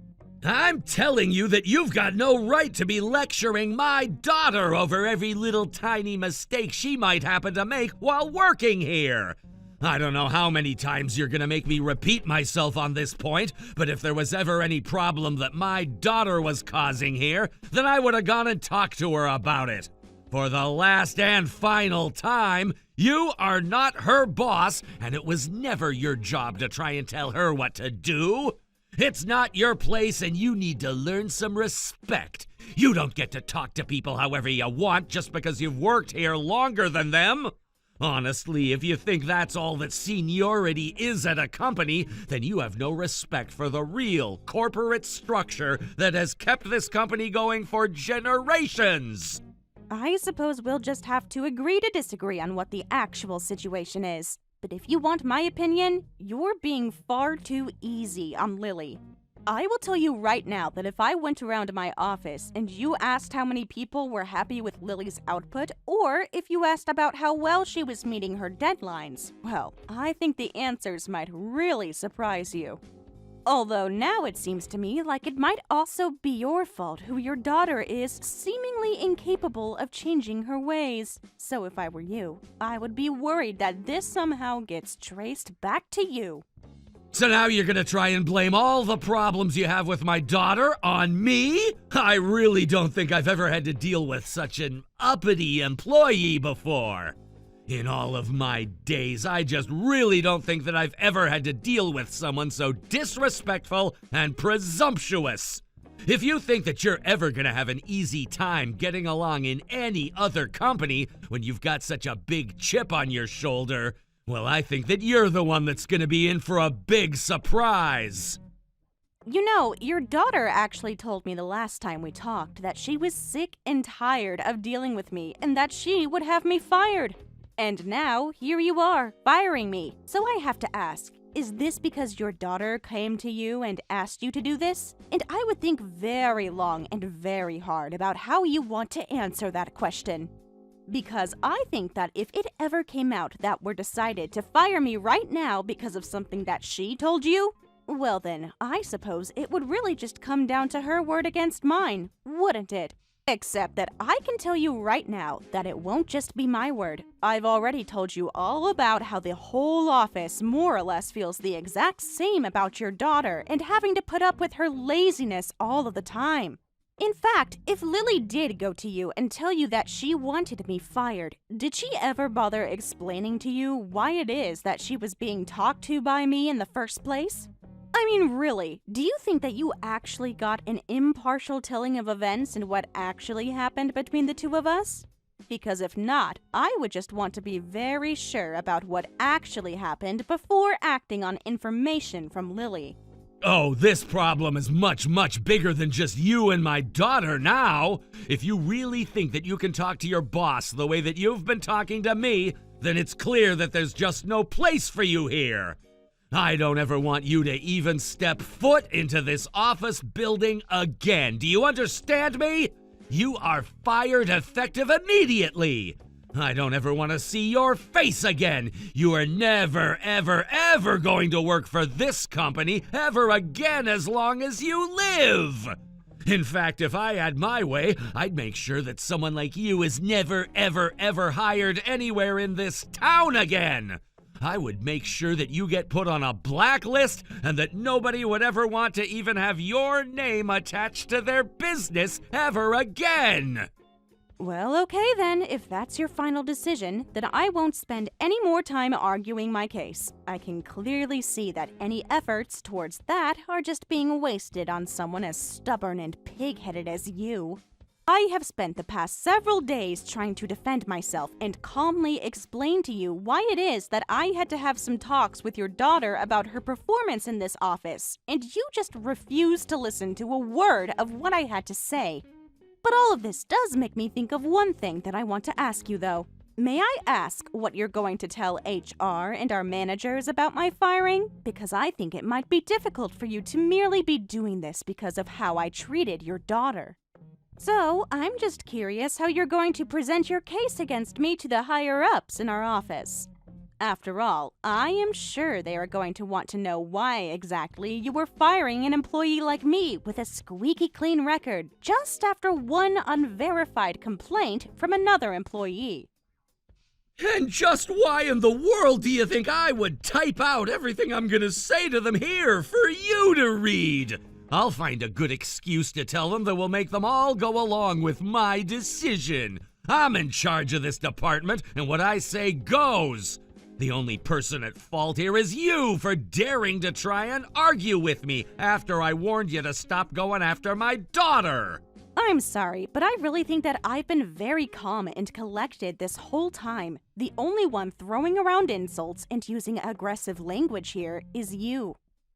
I'm telling you that you've got no right to be lecturing my daughter over every little tiny mistake she might happen to make while working here. I don't know how many times you're gonna make me repeat myself on this point, but if there was ever any problem that my daughter was causing here, then I would have gone and talked to her about it. For the last and final time, you are not her boss, and it was never your job to try and tell her what to do. It's not your place, and you need to learn some respect. You don't get to talk to people however you want just because you've worked here longer than them. Honestly, if you think that's all that seniority is at a company, then you have no respect for the real corporate structure that has kept this company going for generations. I suppose we'll just have to agree to disagree on what the actual situation is. But if you want my opinion, you're being far too easy on Lily. I will tell you right now that if I went around my office and you asked how many people were happy with Lily's output, or if you asked about how well she was meeting her deadlines, well, I think the answers might really surprise you. Although now it seems to me like it might also be your fault who your daughter is seemingly incapable of changing her ways. So if I were you, I would be worried that this somehow gets traced back to you. So now you're gonna try and blame all the problems you have with my daughter on me? I really don't think I've ever had to deal with such an uppity employee before. In all of my days, I just really don't think that I've ever had to deal with someone so disrespectful and presumptuous. If you think that you're ever gonna have an easy time getting along in any other company when you've got such a big chip on your shoulder, well, I think that you're the one that's gonna be in for a big surprise. You know, your daughter actually told me the last time we talked that she was sick and tired of dealing with me and that she would have me fired. And now, here you are, firing me. So I have to ask, is this because your daughter came to you and asked you to do this? And I would think very long and very hard about how you want to answer that question. Because I think that if it ever came out that we're decided to fire me right now because of something that she told you, well then, I suppose it would really just come down to her word against mine, wouldn't it? Except that I can tell you right now that it won't just be my word. I've already told you all about how the whole office more or less feels the exact same about your daughter and having to put up with her laziness all of the time. In fact, if Lily did go to you and tell you that she wanted me fired, did she ever bother explaining to you why it is that she was being talked to by me in the first place? I mean, really, do you think that you actually got an impartial telling of events and what actually happened between the two of us? Because if not, I would just want to be very sure about what actually happened before acting on information from Lily. Oh, this problem is much, much bigger than just you and my daughter now. If you really think that you can talk to your boss the way that you've been talking to me, then it's clear that there's just no place for you here. I don't ever want you to even step foot into this office building again. Do you understand me? You are fired effective immediately. I don't ever want to see your face again. You are never, ever, ever going to work for this company ever again as long as you live. In fact, if I had my way, I'd make sure that someone like you is never, ever, ever hired anywhere in this town again. I would make sure that you get put on a blacklist and that nobody would ever want to even have your name attached to their business ever again. Well, okay then, if that's your final decision, then I won't spend any more time arguing my case. I can clearly see that any efforts towards that are just being wasted on someone as stubborn and pig-headed as you. I have spent the past several days trying to defend myself and calmly explain to you why it is that I had to have some talks with your daughter about her performance in this office, and you just refused to listen to a word of what I had to say. But all of this does make me think of one thing that I want to ask you, though. May I ask what you're going to tell HR and our managers about my firing? Because I think it might be difficult for you to merely be doing this because of how I treated your daughter. So, I'm just curious how you're going to present your case against me to the higher-ups in our office. After all, I am sure they are going to want to know why exactly you were firing an employee like me with a squeaky clean record just after one unverified complaint from another employee. And just why in the world do you think I would type out everything I'm gonna say to them here for you to read? I'll find a good excuse to tell them that will make them all go along with my decision. I'm in charge of this department, and what I say goes. The only person at fault here is you for daring to try and argue with me after I warned you to stop going after my daughter. I'm sorry, but I really think that I've been very calm and collected this whole time. The only one throwing around insults and using aggressive language here is you.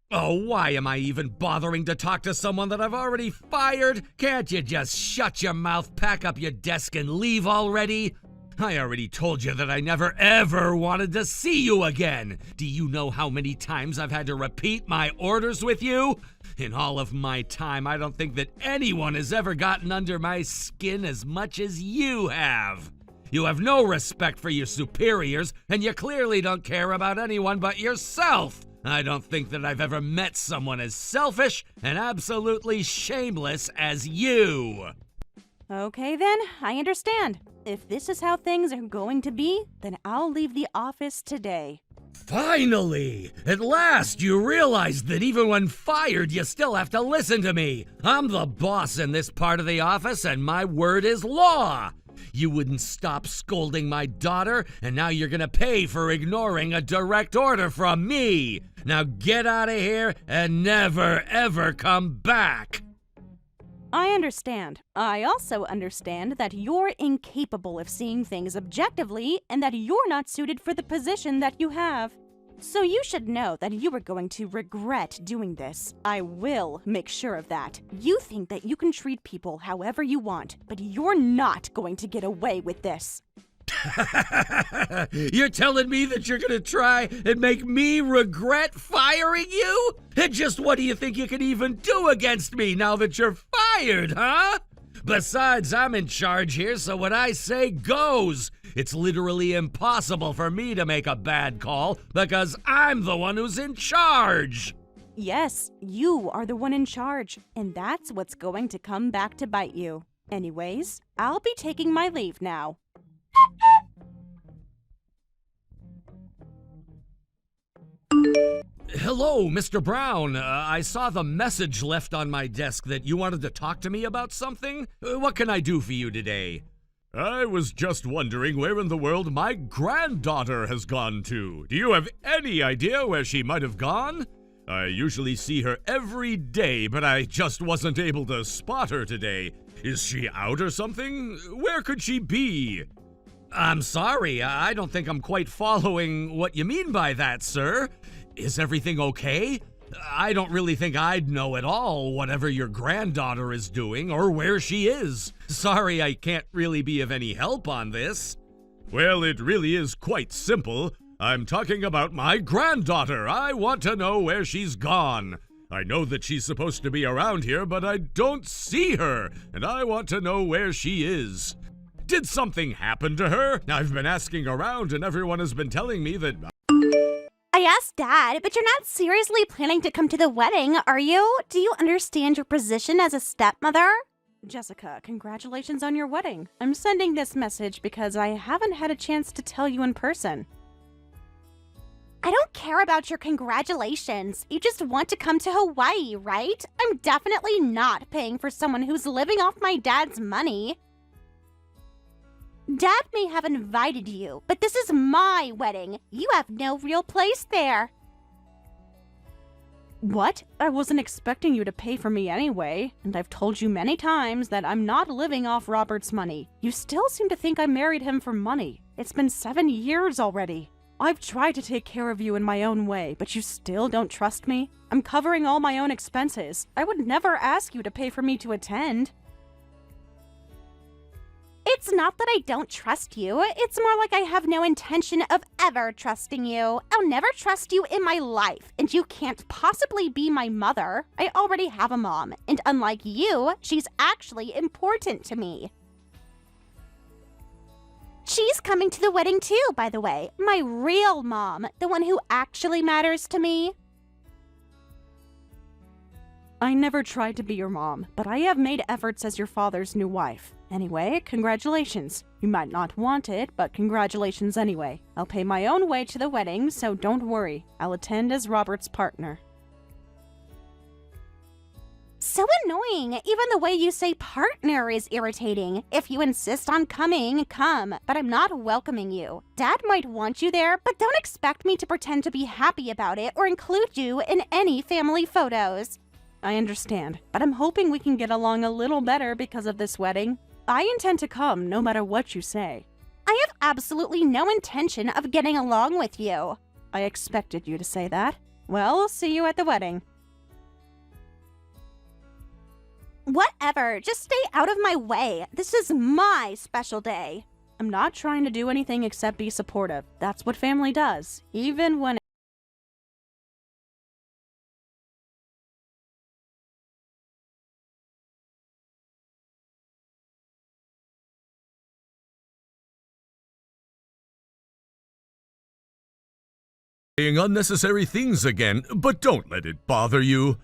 Oh, why am I even bothering to talk to someone that I've already fired? Can't you just shut your mouth, pack up your desk, and leave already? I already told you that I never ever wanted to see you again. Do you know how many times I've had to repeat my orders with you? In all of my time, I don't think that anyone has ever gotten under my skin as much as you have. You have no respect for your superiors, and you clearly don't care about anyone but yourself. I don't think that I've ever met someone as selfish and absolutely shameless as you. Okay then, I understand. If this is how things are going to be, then I'll leave the office today. Finally! At last you realized that even when fired, you still have to listen to me. I'm the boss in this part of the office, and my word is law. You wouldn't stop scolding my daughter, and now you're gonna pay for ignoring a direct order from me. Now get out of here and never ever come back. I understand. I also understand that you're incapable of seeing things objectively and that you're not suited for the position that you have. So you should know that you are going to regret doing this. I will make sure of that. You think that you can treat people however you want, but you're not going to get away with this. You're telling me that you're gonna try and make me regret firing you? And just what do you think you can even do against me now that you're fired, huh? Besides, I'm in charge here, so what I say goes. It's literally impossible for me to make a bad call because I'm the one who's in charge. Yes, you are the one in charge, and that's what's going to come back to bite you. Anyways, I'll be taking my leave now. Hello, Mr. Brown. I saw the message left on my desk that you wanted to talk to me about something. What can I do for you today? I was just wondering where in the world my granddaughter has gone to. Do you have any idea where she might have gone? I usually see her every day, but I just wasn't able to spot her today. Is she out or something? Where could she be? I'm sorry, I don't think I'm quite following what you mean by that, sir. Is everything okay? I don't really think I'd know at all whatever your granddaughter is doing or where she is. Sorry, I can't really be of any help on this. Well, it really is quite simple. I'm talking about my granddaughter. I want to know where she's gone. I know that she's supposed to be around here, but I don't see her, and I want to know where she is. Did something happen to her? I've been asking around, and everyone has been telling me that... I asked Dad, but you're not seriously planning to come to the wedding, are you? Do you understand your position as a stepmother? Jessica, congratulations on your wedding. I'm sending this message because I haven't had a chance to tell you in person. I don't care about your congratulations. You just want to come to Hawaii, right? I'm definitely not paying for someone who's living off my dad's money. Dad may have invited you, but this is my wedding. You have no real place there. What? I wasn't expecting you to pay for me anyway, and I've told you many times that I'm not living off Robert's money. You still seem to think I married him for money. It's been 7 years already. I've tried to take care of you in my own way, but you still don't trust me? I'm covering all my own expenses. I would never ask you to pay for me to attend. It's not that I don't trust you. It's more like I have no intention of ever trusting you. I'll never trust you in my life, and you can't possibly be my mother. I already have a mom, and unlike you, she's actually important to me. She's coming to the wedding too, by the way. My real mom, the one who actually matters to me. I never tried to be your mom, but I have made efforts as your father's new wife. Anyway, congratulations. You might not want it, but congratulations anyway. I'll pay my own way to the wedding, so don't worry. I'll attend as Robert's partner. So annoying. Even the way you say partner is irritating. If you insist on coming, come, but I'm not welcoming you. Dad might want you there, but don't expect me to pretend to be happy about it or include you in any family photos. I understand, but I'm hoping we can get along a little better because of this wedding. I intend to come no matter what you say. I have absolutely no intention of getting along with you. I expected you to say that. Well, I'll see you at the wedding. Whatever, just stay out of my way. This is my special day. I'm not trying to do anything except be supportive. That's what family does, even when saying unnecessary things again, but don't let it bother you.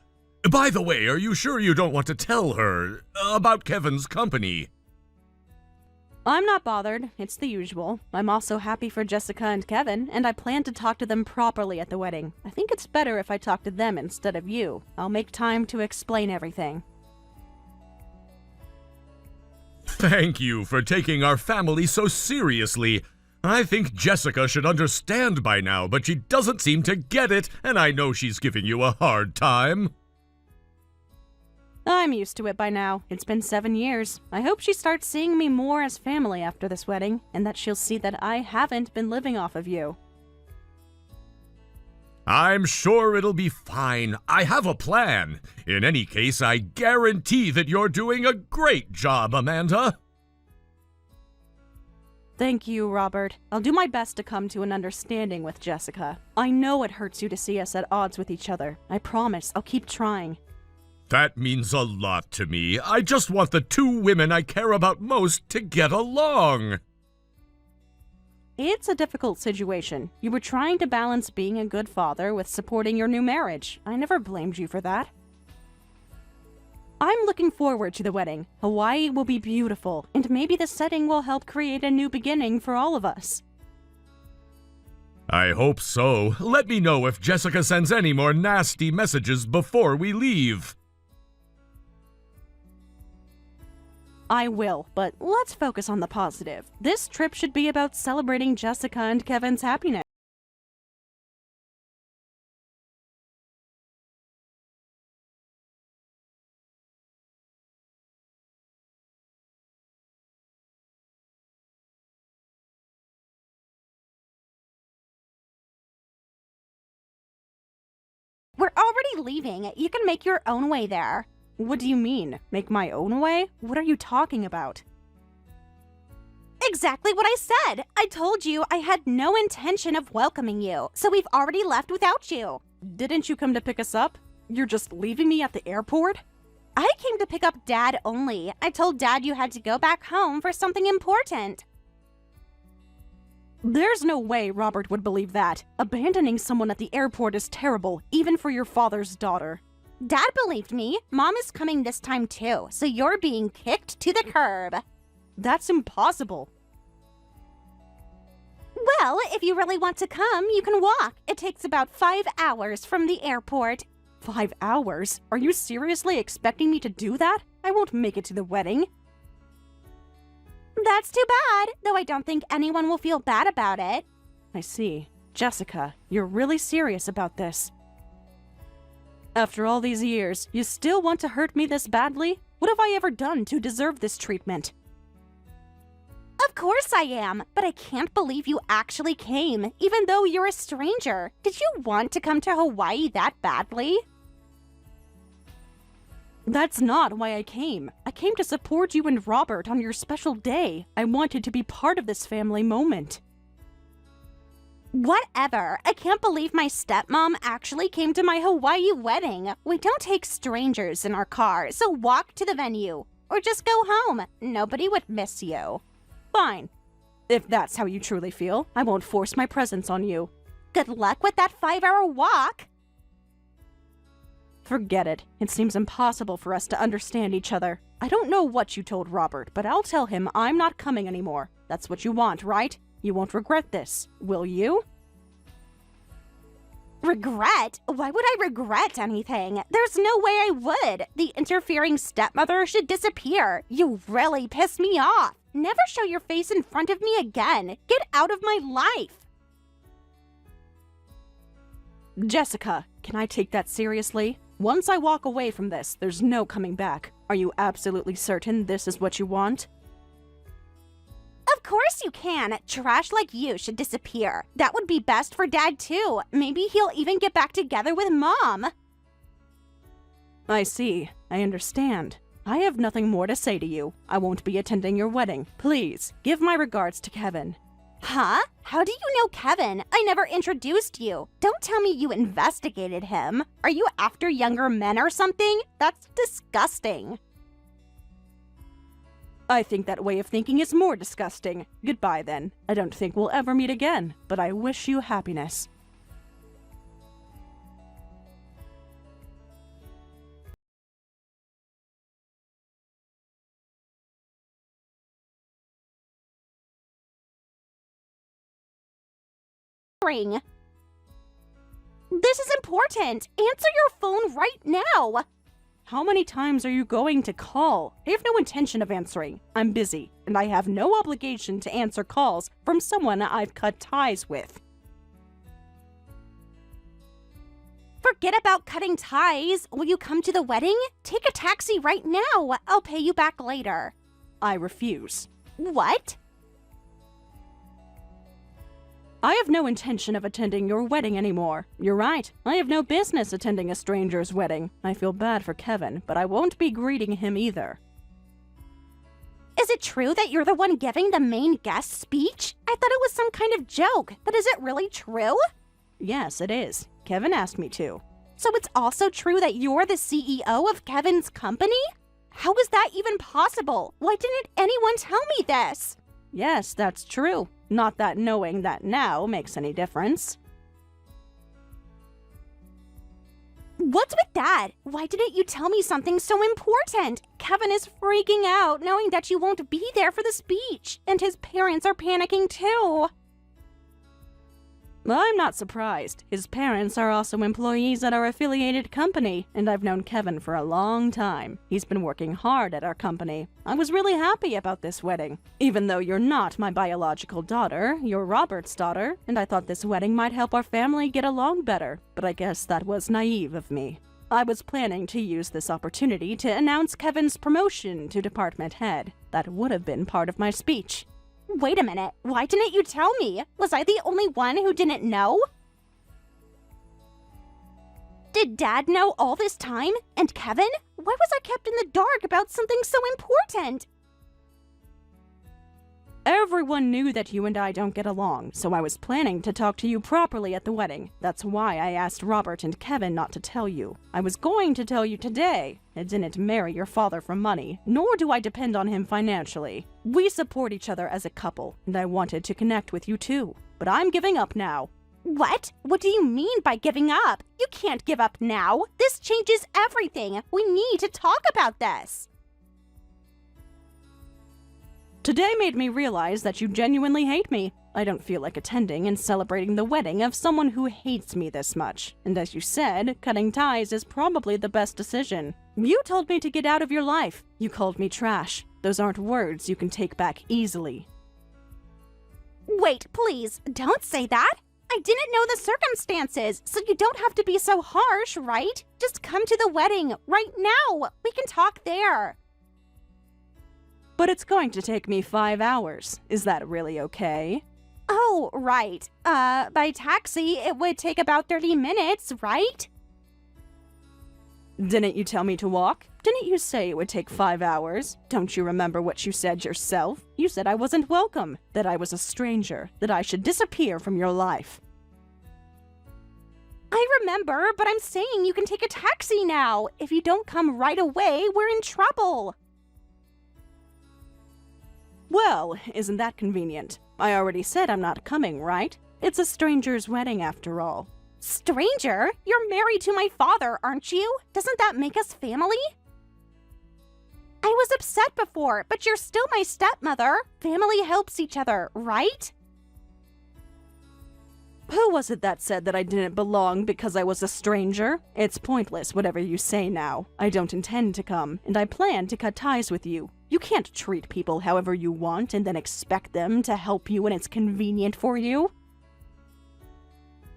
By the way, are you sure you don't want to tell her about Kevin's company? I'm not bothered. It's the usual. I'm also happy for Jessica and Kevin, and I plan to talk to them properly at the wedding. I think it's better if I talk to them instead of you. I'll make time to explain everything. Thank you for taking our family so seriously. I think Jessica should understand by now, but she doesn't seem to get it, and I know she's giving you a hard time. I'm used to it by now. It's been 7 years. I hope she starts seeing me more as family after this wedding, and that she'll see that I haven't been living off of you. I'm sure it'll be fine. I have a plan. In any case, I guarantee that you're doing a great job, Amanda. Thank you, Robert. I'll do my best to come to an understanding with Jessica. I know it hurts you to see us at odds with each other. I promise I'll keep trying. That means a lot to me. I just want the two women I care about most to get along. It's a difficult situation. You were trying to balance being a good father with supporting your new marriage. I never blamed you for that. I'm looking forward to the wedding. Hawaii will be beautiful, and maybe the setting will help create a new beginning for all of us. I hope so. Let me know if Jessica sends any more nasty messages before we leave. I will, but let's focus on the positive. This trip should be about celebrating Jessica and Kevin's happiness. We're already leaving. You can make your own way there. What do you mean? Make my own way? What are you talking about? Exactly what I said! I told you I had no intention of welcoming you, so we've already left without you. Didn't you come to pick us up? You're just leaving me at the airport? I came to pick up Dad only. I told Dad you had to go back home for something important. There's no way Robert would believe that. Abandoning someone at the airport is terrible, even for your father's daughter. Dad believed me. Mom is coming this time too, so you're being kicked to the curb. That's impossible. Well, if you really want to come, you can walk. It takes about 5 hours from the airport. 5 hours? Are you seriously expecting me to do that? I won't make it to the wedding. That's too bad, though I don't think anyone will feel bad about it. I see. Jessica, you're really serious about this. After all these years, you still want to hurt me this badly? What have I ever done to deserve this treatment? Of course I am, but I can't believe you actually came, even though you're a stranger. Did you want to come to Hawaii that badly? That's not why I came. I came to support you and Robert on your special day. I wanted to be part of this family moment. Whatever. I can't believe my stepmom actually came to my Hawaii wedding. We don't take strangers in our car, so walk to the venue. Or just go home. Nobody would miss you. Fine. If that's how you truly feel, I won't force my presence on you. Good luck with that 5-hour walk. Forget it. It seems impossible for us to understand each other. I don't know what you told Robert, but I'll tell him I'm not coming anymore. That's what you want, right? You won't regret this, will you? Regret? Why would I regret anything? There's no way I would. The interfering stepmother should disappear. You really piss me off. Never show your face in front of me again. Get out of my life. Jessica, can I take that seriously? Once I walk away from this, there's no coming back. Are you absolutely certain this is what you want? Of course you can. Trash like you should disappear. That would be best for Dad too. Maybe he'll even get back together with Mom. I see. I understand. I have nothing more to say to you. I won't be attending your wedding. Please, give my regards to Kevin. Huh? How do you know Kevin? I never introduced you. Don't tell me you investigated him. Are you after younger men or something? That's disgusting. I think that way of thinking is more disgusting. Goodbye then. I don't think we'll ever meet again, but I wish you happiness. This is important. Answer your phone right now. How many times are you going to call? I have no intention of answering. I'm busy, and I have no obligation to answer calls from someone I've cut ties with. Forget about cutting ties. Will you come to the wedding? Take a taxi right now. I'll pay you back later. I refuse. What? I have no intention of attending your wedding anymore. You're right. I have no business attending a stranger's wedding. I feel bad for Kevin, but I won't be greeting him either. Is it true that you're the one giving the main guest speech? I thought it was some kind of joke, but is it really true? Yes, it is. Kevin asked me to. So it's also true that you're the CEO of Kevin's company? How is that even possible? Why didn't anyone tell me this? Yes, that's true. Not that knowing that now makes any difference. What's with that? Why didn't you tell me something so important? Kevin is freaking out knowing that you won't be there for the speech, and his parents are panicking too. I'm not surprised. His parents are also employees at our affiliated company, and I've known Kevin for a long time. He's been working hard at our company. I was really happy about this wedding. Even though you're not my biological daughter, you're Robert's daughter, and I thought this wedding might help our family get along better, but I guess that was naive of me. I was planning to use this opportunity to announce Kevin's promotion to department head. That would have been part of my speech. Wait a minute, why didn't you tell me? Was I the only one who didn't know? Did Dad know all this time? And Kevin? Why was I kept in the dark about something so important? Everyone knew that you and I don't get along, so I was planning to talk to you properly at the wedding. That's why I asked Robert and Kevin not to tell you. I was going to tell you today. I didn't marry your father for money, nor do I depend on him financially. We support each other as a couple, and I wanted to connect with you too. But I'm giving up now. What? What do you mean by giving up? You can't give up now. This changes everything. We need to talk about this. Today made me realize that you genuinely hate me. I don't feel like attending and celebrating the wedding of someone who hates me this much. And as you said, cutting ties is probably the best decision. You told me to get out of your life. You called me trash. Those aren't words you can take back easily. Wait, please, don't say that. I didn't know the circumstances, so you don't have to be so harsh, right? Just come to the wedding right now. We can talk there. But it's going to take me 5 hours. Is that really okay? Oh, right. By taxi, it would take about 30 minutes, right? Didn't you tell me to walk? Didn't you say it would take 5 hours? Don't you remember what you said yourself? You said I wasn't welcome, that I was a stranger, that I should disappear from your life. I remember, but I'm saying you can take a taxi now. If you don't come right away, we're in trouble. Well, isn't that convenient? I already said I'm not coming, right? It's a stranger's wedding after all. Stranger? You're married to my father, aren't you? Doesn't that make us family? I was upset before, but you're still my stepmother. Family helps each other, right? Who was it that said that I didn't belong because I was a stranger? It's pointless, whatever you say now. I don't intend to come, and I plan to cut ties with you. You can't treat people however you want and then expect them to help you when it's convenient for you.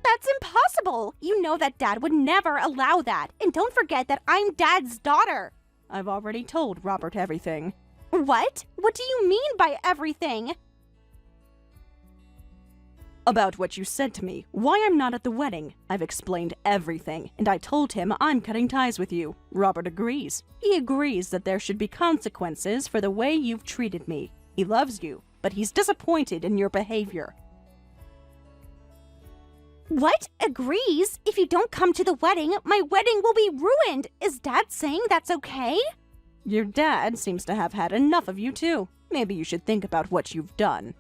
That's impossible! You know that Dad would never allow that, and don't forget that I'm Dad's daughter! I've already told Robert everything. What? What do you mean by everything? About what you said to me, why I'm not at the wedding. I've explained everything, and I told him I'm cutting ties with you. Robert agrees. He agrees that there should be consequences for the way you've treated me. He loves you, but he's disappointed in your behavior. What? Agrees? If you don't come to the wedding, my wedding will be ruined. Is Dad saying that's okay? Your dad seems to have had enough of you too. Maybe you should think about what you've done.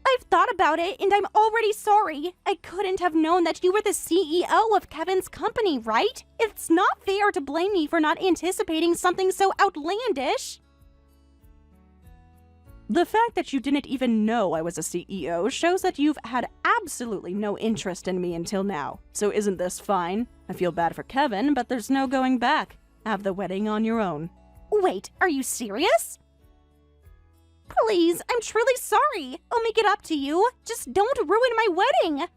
I've thought about it, and I'm already sorry. I couldn't have known that you were the CEO of Kevin's company, right? It's not fair to blame me for not anticipating something so outlandish. The fact that you didn't even know I was a CEO shows that you've had absolutely no interest in me until now. So isn't this fine? I feel bad for Kevin, but there's no going back. Have the wedding on your own. Wait, are you serious? Please, I'm truly sorry. I'll make it up to you. Just don't ruin my wedding.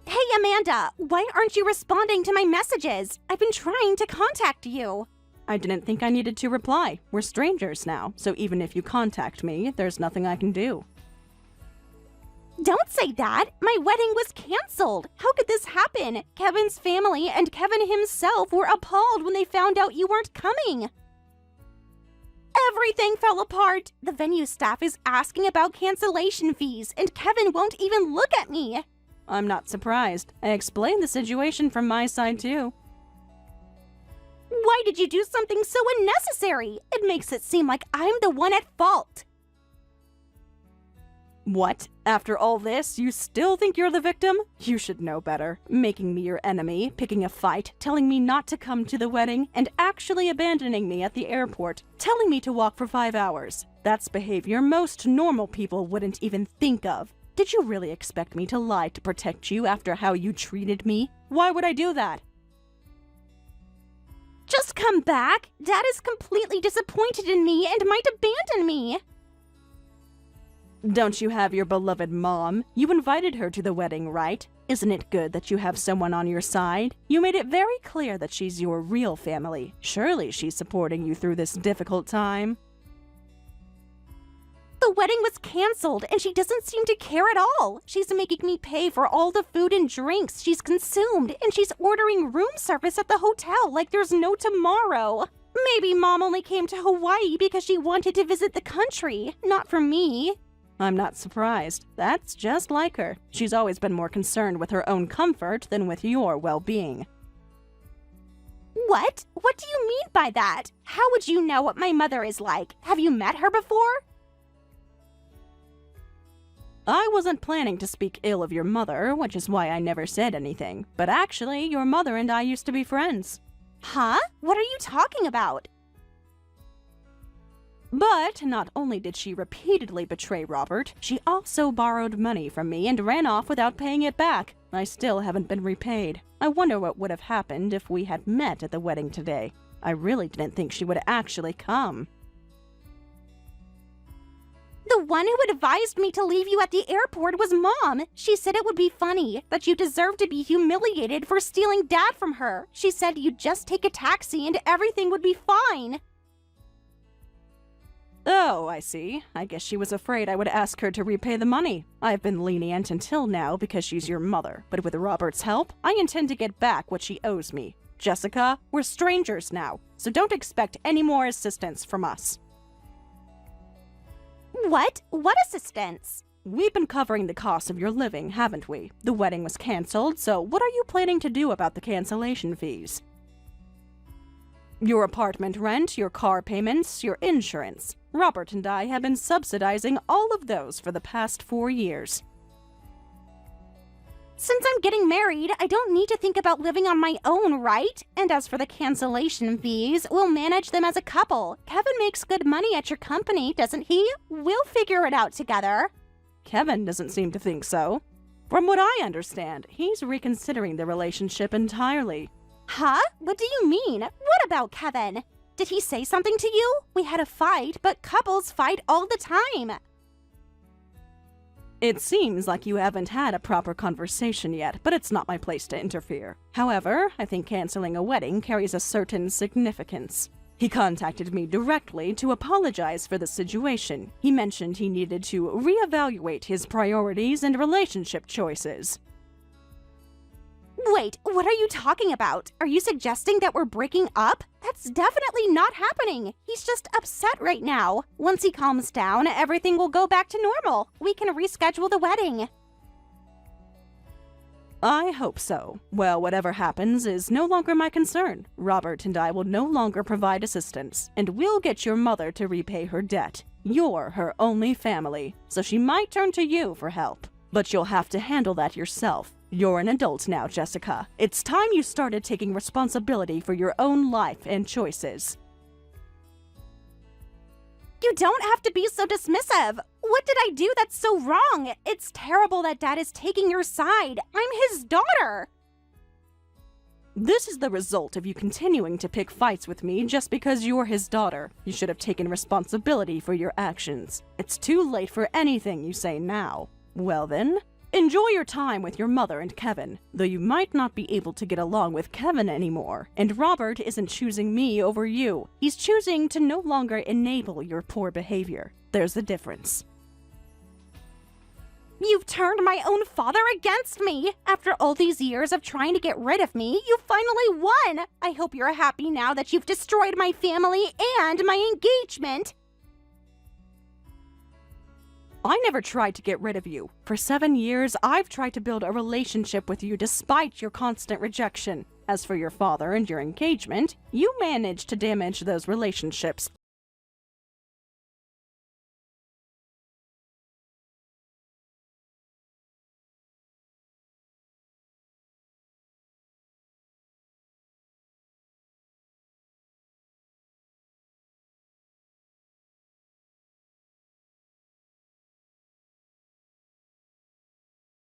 Hey, Amanda, why aren't you responding to my messages? I've been trying to contact you. I didn't think I needed to reply. We're strangers now, so even if you contact me, there's nothing I can do. Don't say that! My wedding was canceled! How could this happen? Kevin's family and Kevin himself were appalled when they found out you weren't coming. Everything fell apart. The venue staff is asking about cancellation fees, and Kevin won't even look at me. I'm not surprised. I explained the situation from my side, too. Why did you do something so unnecessary? It makes it seem like I'm the one at fault. What? After all this, you still think you're the victim? You should know better. Making me your enemy, picking a fight, telling me not to come to the wedding, and actually abandoning me at the airport, telling me to walk for 5 hours. That's behavior most normal people wouldn't even think of. Did you really expect me to lie to protect you after how you treated me? Why would I do that? Just come back! Dad is completely disappointed in me and might abandon me! Don't you have your beloved mom? You invited her to the wedding, right? Isn't it good that you have someone on your side? You made it very clear that she's your real family. Surely she's supporting you through this difficult time. The wedding was canceled, and she doesn't seem to care at all. She's making me pay for all the food and drinks she's consumed, and she's ordering room service at the hotel like there's no tomorrow. Maybe Mom only came to Hawaii because she wanted to visit the country, not for me. I'm not surprised. That's just like her. She's always been more concerned with her own comfort than with your well-being. What? What do you mean by that? How would you know what my mother is like? Have you met her before? I wasn't planning to speak ill of your mother, which is why I never said anything. But actually, your mother and I used to be friends. Huh? What are you talking about? But not only did she repeatedly betray Robert, she also borrowed money from me and ran off without paying it back. I still haven't been repaid. I wonder what would have happened if we had met at the wedding today. I really didn't think she would actually come. The one who advised me to leave you at the airport was Mom. She said it would be funny, that you deserved to be humiliated for stealing Dad from her. She said you'd just take a taxi and everything would be fine. Oh, I see. I guess she was afraid I would ask her to repay the money. I've been lenient until now because she's your mother, but with Robert's help, I intend to get back what she owes me. Jessica, we're strangers now, so don't expect any more assistance from us. What? What assistance? We've been covering the cost of your living, haven't we? The wedding was canceled, so what are you planning to do about the cancellation fees? Your apartment rent, your car payments, your insurance. Robert and I have been subsidizing all of those for the past 4 years. Since I'm getting married, I don't need to think about living on my own, right? And as for the cancellation fees, we'll manage them as a couple. Kevin makes good money at your company, doesn't he? We'll figure it out together. Kevin doesn't seem to think so. From what I understand, he's reconsidering the relationship entirely. Huh? What do you mean? What about Kevin? Did he say something to you? We had a fight, but couples fight all the time. It seems like you haven't had a proper conversation yet, but it's not my place to interfere. However, I think canceling a wedding carries a certain significance. He contacted me directly to apologize for the situation. He mentioned he needed to reevaluate his priorities and relationship choices. Wait, what are you talking about? Are you suggesting that we're breaking up? That's definitely not happening. He's just upset right now. Once he calms down, everything will go back to normal. We can reschedule the wedding. I hope so. Well, whatever happens is no longer my concern. Robert and I will no longer provide assistance, and we'll get your mother to repay her debt. You're her only family, so she might turn to you for help. But you'll have to handle that yourself. You're an adult now, Jessica. It's time you started taking responsibility for your own life and choices. You don't have to be so dismissive. What did I do that's so wrong? It's terrible that Dad is taking your side. I'm his daughter. This is the result of you continuing to pick fights with me just because you're his daughter. You should have taken responsibility for your actions. It's too late for anything you say now. Well then, enjoy your time with your mother and Kevin, though you might not be able to get along with Kevin anymore. And Robert isn't choosing me over you. He's choosing to no longer enable your poor behavior. There's the difference. You've turned my own father against me! After all these years of trying to get rid of me, you finally won! I hope you're happy now that you've destroyed my family and my engagement! I never tried to get rid of you. For 7 years, I've tried to build a relationship with you despite your constant rejection. As for your father and your engagement, you managed to damage those relationships.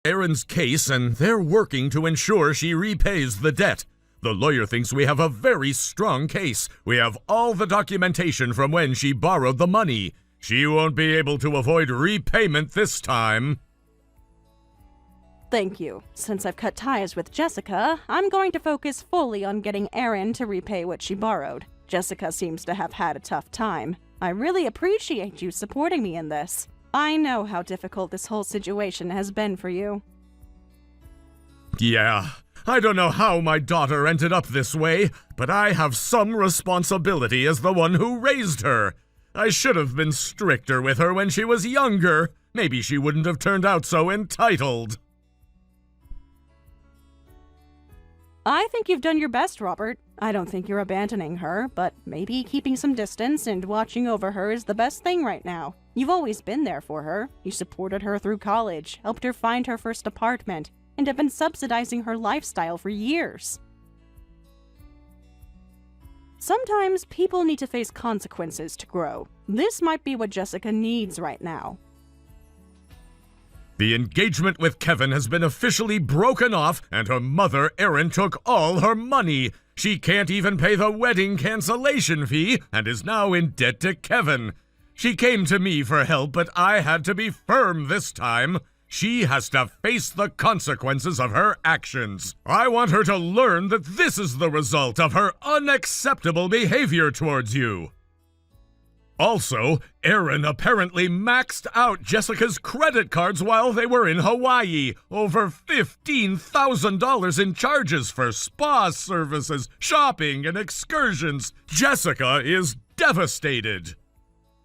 Erin's case, and they're working to ensure she repays the debt. The lawyer thinks we have a very strong case. We have all the documentation from when she borrowed the money. She won't be able to avoid repayment this time. Thank you. Since I've cut ties with Jessica, I'm going to focus fully on getting Erin to repay what she borrowed. Jessica seems to have had a tough time. I really appreciate you supporting me in this. I know how difficult this whole situation has been for you. Yeah, I don't know how my daughter ended up this way, but I have some responsibility as the one who raised her. I should have been stricter with her when she was younger. Maybe she wouldn't have turned out so entitled. I think you've done your best, Robert. I don't think you're abandoning her, but maybe keeping some distance and watching over her is the best thing right now. You've always been there for her. You supported her through college, helped her find her first apartment, and have been subsidizing her lifestyle for years. Sometimes people need to face consequences to grow. This might be what Jessica needs right now. The engagement with Kevin has been officially broken off, and her mother, Erin, took all her money. She can't even pay the wedding cancellation fee and is now in debt to Kevin. She came to me for help, but I had to be firm this time. She has to face the consequences of her actions. I want her to learn that this is the result of her unacceptable behavior towards you. Also, Erin apparently maxed out Jessica's credit cards while they were in Hawaii. Over $15,000 in charges for spa services, shopping, and excursions. Jessica is devastated.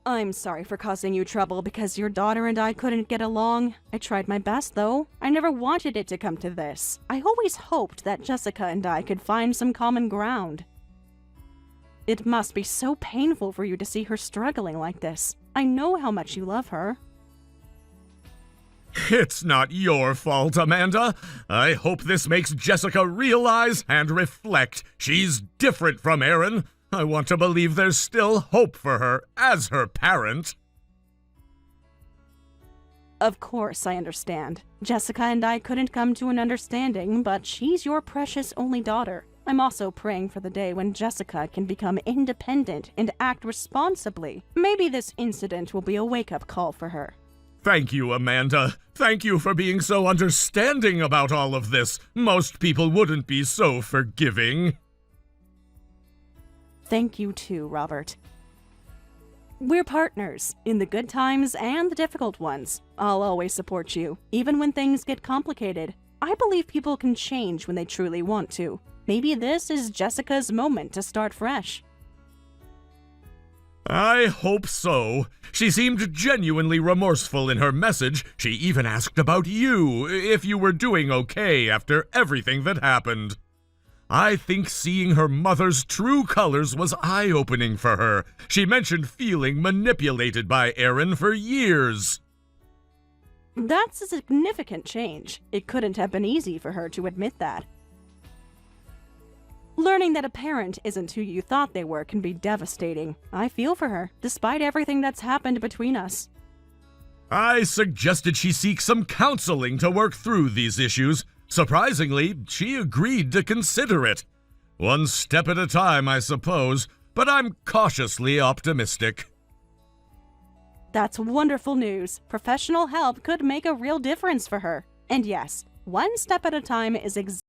I'm sorry for causing you trouble because your daughter and I couldn't get along. I tried my best, though. I never wanted it to come to this. I always hoped that Jessica and I could find some common ground. It must be so painful for you to see her struggling like this. I know how much you love her. It's not your fault, Amanda. I hope this makes Jessica realize and reflect she's different from Erin. I want to believe there's still hope for her as her parent. Of course, I understand. Jessica and I couldn't come to an understanding, but she's your precious only daughter. I'm also praying for the day when Jessica can become independent and act responsibly. Maybe this incident will be a wake-up call for her. Thank you, Amanda. Thank you for being so understanding about all of this. Most people wouldn't be so forgiving. Thank you too, Robert. We're partners, in the good times and the difficult ones. I'll always support you, even when things get complicated. I believe people can change when they truly want to. Maybe this is Jessica's moment to start fresh. I hope so. She seemed genuinely remorseful in her message. She even asked about you, if you were doing okay after everything that happened. I think seeing her mother's true colors was eye-opening for her. She mentioned feeling manipulated by Erin for years. That's a significant change. It couldn't have been easy for her to admit that. Learning that a parent isn't who you thought they were can be devastating. I feel for her, despite everything that's happened between us. I suggested she seek some counseling to work through these issues. Surprisingly, she agreed to consider it. One step at a time, I suppose, but I'm cautiously optimistic. That's wonderful news. Professional help could make a real difference for her. And yes, one step at a time is exactly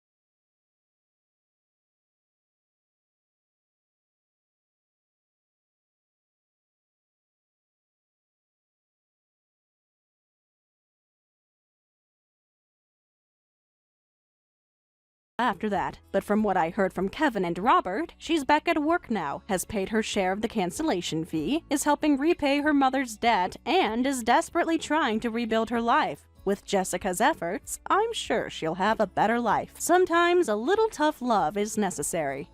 after that. But from what I heard from Kevin and Robert, she's back at work now, has paid her share of the cancellation fee, is helping repay her mother's debt, and is desperately trying to rebuild her life. With Jessica's efforts, I'm sure she'll have a better life. Sometimes a little tough love is necessary.